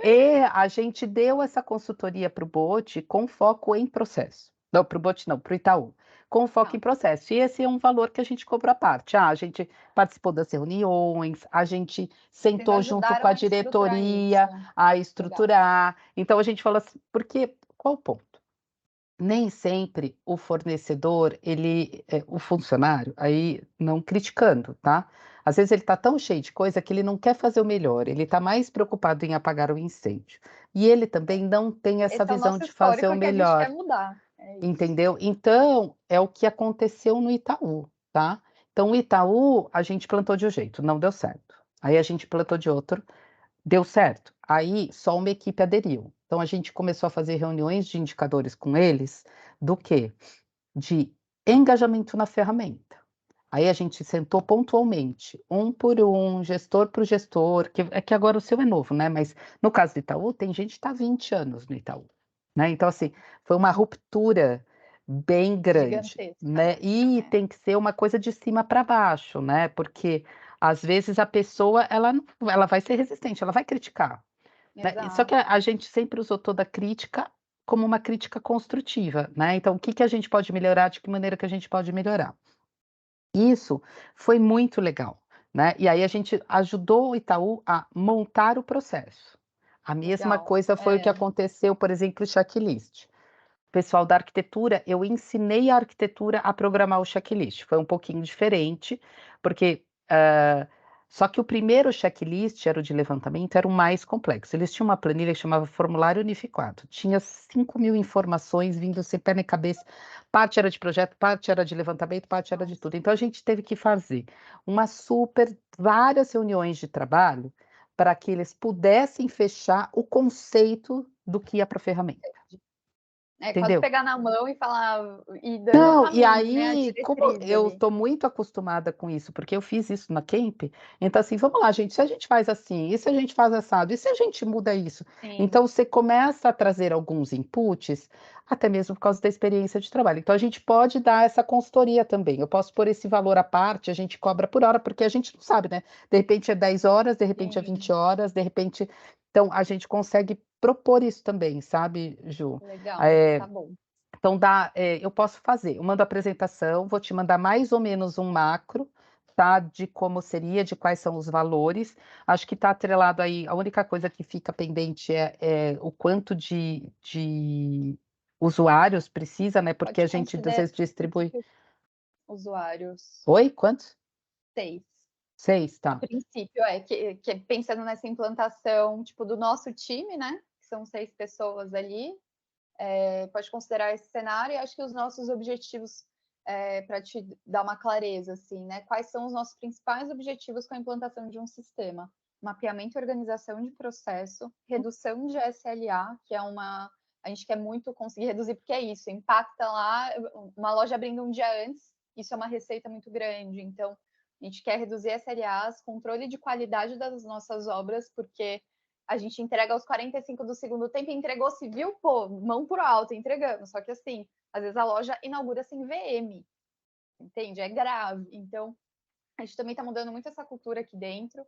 Speaker 1: E a gente deu essa consultoria para o Bote com foco em processo. Não, para o Bote não, para o Itaú. Com foco em processo. E esse é um valor que a gente cobrou à parte. A gente participou das reuniões, a gente sentou junto com a diretoria a estruturar. Então a gente falou assim, porque qual o ponto? Nem sempre o fornecedor, o funcionário, aí não criticando, tá? Às vezes ele está tão cheio de coisa que ele não quer fazer o melhor, ele está mais preocupado em apagar o incêndio. E ele também não tem essa visão de fazer o melhor.
Speaker 2: Que a gente quer mudar.
Speaker 1: Entendeu? Então, é o que aconteceu no Itaú, tá? Então, o Itaú, a gente plantou de um jeito, não deu certo. Aí a gente plantou de outro, deu certo. Aí só uma equipe aderiu. Então a gente começou a fazer reuniões de indicadores com eles do quê? De engajamento na ferramenta. Aí a gente sentou pontualmente, um por um, gestor por gestor, que é que agora o seu é novo, né? Mas no caso do Itaú, tem gente que está há 20 anos no Itaú, né? Então, assim, foi uma ruptura bem grande, né? E tem que ser uma coisa de cima para baixo, né? Porque às vezes a pessoa ela vai ser resistente, ela vai criticar, né? Só que a gente sempre usou toda a crítica como uma crítica construtiva, né? Então, o que a gente pode melhorar, de que maneira que a gente pode melhorar? Isso foi muito legal, né? E aí a gente ajudou o Itaú a montar o processo. A mesma coisa foi o que aconteceu, por exemplo, o checklist. O pessoal da arquitetura, eu ensinei a arquitetura a programar o checklist. Foi um pouquinho diferente, porque Só que o primeiro checklist era o de levantamento, era o mais complexo. Eles tinham uma planilha que chamava Formulário Unificado. Tinha 5.000 informações vindo sem pé nem cabeça. Parte era de projeto, parte era de levantamento, parte era de tudo. Então a gente teve que fazer várias reuniões de trabalho para que eles pudessem fechar o conceito do que ia para a ferramenta.
Speaker 2: É quase
Speaker 1: Entendeu?
Speaker 2: pegar na mão e falar, e dando o
Speaker 1: Não, e
Speaker 2: caminho, né, a
Speaker 1: aí, como
Speaker 2: diretriz
Speaker 1: eu
Speaker 2: ali.
Speaker 1: estou muito acostumada com isso, porque eu fiz isso na Camp, então assim, vamos lá, gente, se a gente faz assim, e se a gente faz assado, e se a gente muda isso?
Speaker 2: Sim,
Speaker 1: Então você começa a trazer alguns inputs, até mesmo por causa da experiência de trabalho. Então a gente pode dar essa consultoria também. Eu posso pôr esse valor à parte, a gente cobra por hora, porque a gente não sabe, né? De repente é 10 horas, de repente é
Speaker 2: sim,
Speaker 1: 20 horas, de repente. Então a gente consegue propor isso também, sabe, Ju?
Speaker 2: legal,
Speaker 1: É,
Speaker 2: tá bom.
Speaker 1: então eu posso fazer, eu mando a apresentação, vou te mandar mais ou menos um macro, tá, de como seria, de quais são os valores. Acho que está atrelado aí, a única coisa que fica pendente é o quanto de usuários precisa, né, porque a
Speaker 2: Pode
Speaker 1: gente às
Speaker 2: considerar
Speaker 1: vezes distribui.
Speaker 2: usuários
Speaker 1: Oi, quantos?
Speaker 2: 6.
Speaker 1: 6,
Speaker 2: A
Speaker 1: tá.
Speaker 2: princípio, que pensando nessa implantação, tipo, do nosso time, né, que são 6 pessoas ali, pode considerar esse cenário e acho que os nossos objetivos, para te dar uma clareza, assim, né, quais são os nossos principais objetivos com a implantação de um sistema? Mapeamento e organização de processo, redução de SLA, que é a gente quer muito conseguir reduzir, porque é isso, impacta lá, uma loja abrindo um dia antes, isso é uma receita muito grande, então a gente quer reduzir SLAs, controle de qualidade das nossas obras, porque a gente entrega aos 45 do segundo tempo, entregou civil, pô, mão pro alto, entregamos. Só que assim, às vezes a loja inaugura sem VM, entende? É grave. Então, a gente também está mudando muito essa cultura aqui dentro.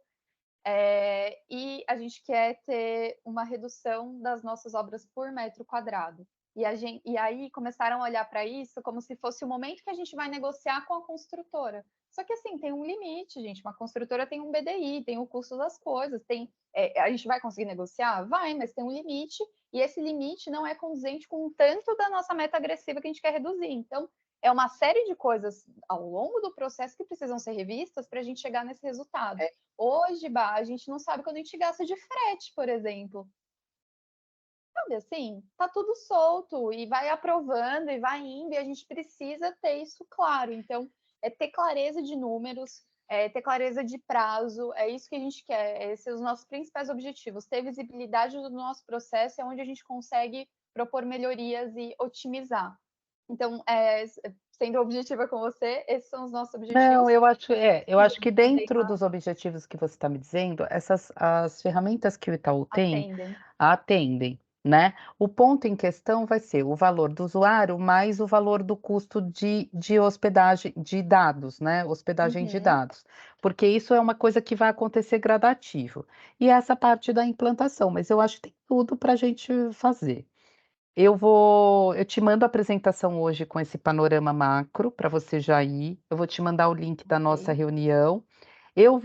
Speaker 2: E a gente quer ter uma redução das nossas obras por metro quadrado. E aí começaram a olhar para isso como se fosse o momento que a gente vai negociar com a construtora. Só que assim, tem um limite, gente. Uma construtora tem um BDI, tem o custo das coisas, a gente vai conseguir negociar? Vai, mas tem um limite, e esse limite não é condizente com o tanto da nossa meta agressiva que a gente quer reduzir. Então, é uma série de coisas ao longo do processo que precisam ser revistas para a gente chegar nesse resultado. Hoje, a gente não sabe quando a gente gasta de frete, por exemplo. Sabe assim? Tá tudo solto e vai aprovando e vai indo, e a gente precisa ter isso claro. Então, é ter clareza de números, ter clareza de prazo, é isso que a gente quer, esses são os nossos principais objetivos. Ter visibilidade do nosso processo é onde a gente consegue propor melhorias e otimizar. Então, sendo objetiva com você, esses são os nossos
Speaker 1: Não,
Speaker 2: objetivos.
Speaker 1: eu acho que dentro dos objetivos que você está me dizendo, as ferramentas que o Itaú tem
Speaker 2: Atendem.
Speaker 1: atendem, né? O ponto em questão vai ser o valor do usuário mais o valor do custo de hospedagem de dados, né? Hospedagem de
Speaker 2: Uhum.
Speaker 1: dados, porque isso é uma coisa que vai acontecer gradativo. E essa parte da implantação, mas eu acho que tem tudo para a gente fazer. Eu te mando a apresentação hoje com esse panorama macro para você já ir. Eu vou te mandar o link da nossa
Speaker 2: Ok.
Speaker 1: reunião. Eu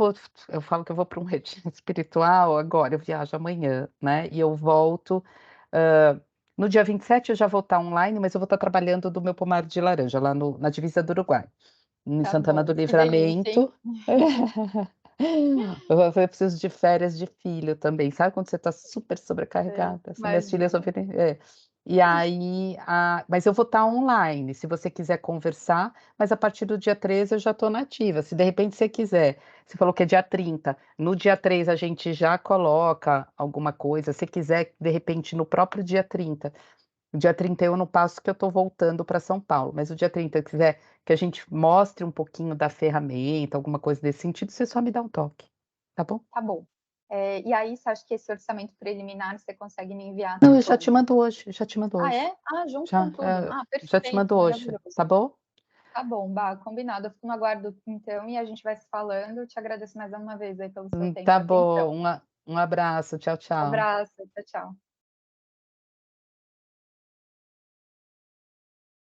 Speaker 1: falo que eu vou para um retiro espiritual agora, eu viajo amanhã, né? E eu volto. No dia 27 eu já vou estar online, mas eu vou estar trabalhando do meu pomar de laranja, lá na divisa do Uruguai, em
Speaker 2: Tá
Speaker 1: Santana do
Speaker 2: bom. Que delícia, hein?
Speaker 1: Livramento. Eu preciso de férias de filho também. Sabe quando você está super
Speaker 2: Sei,
Speaker 1: sobrecarregada? São minhas filhas só
Speaker 2: imagino.
Speaker 1: virem. E aí, mas eu vou estar online, se você quiser conversar, mas a partir do dia 13 eu já estou nativa. Se de repente você quiser, você falou que é dia 30, no dia 3 a gente já coloca alguma coisa. Se quiser, de repente, no próprio dia 30. O dia 30 eu não passo que eu estou voltando para São Paulo, mas o dia 30, se quiser que a gente mostre um pouquinho da ferramenta, alguma coisa desse sentido, você só me dá um toque, tá bom?
Speaker 2: Tá bom. E aí, você acha que esse orçamento preliminar você consegue me enviar
Speaker 1: Não,
Speaker 2: até
Speaker 1: eu já te
Speaker 2: quando?
Speaker 1: mando hoje, já te mando
Speaker 2: Ah,
Speaker 1: hoje.
Speaker 2: é? Ah, junto com
Speaker 1: Já,
Speaker 2: tudo. Ah,
Speaker 1: já te
Speaker 2: perfeito,
Speaker 1: mando hoje,
Speaker 2: maravilhoso.
Speaker 1: tá bom?
Speaker 2: Tá bom, Bah, combinado. Eu fico no aguardo então e a gente vai se falando. Te agradeço mais uma vez aí pelo seu tempo
Speaker 1: Tá
Speaker 2: e atenção.
Speaker 1: bom, um abraço, tchau, tchau.
Speaker 2: Abraço, tchau, tchau.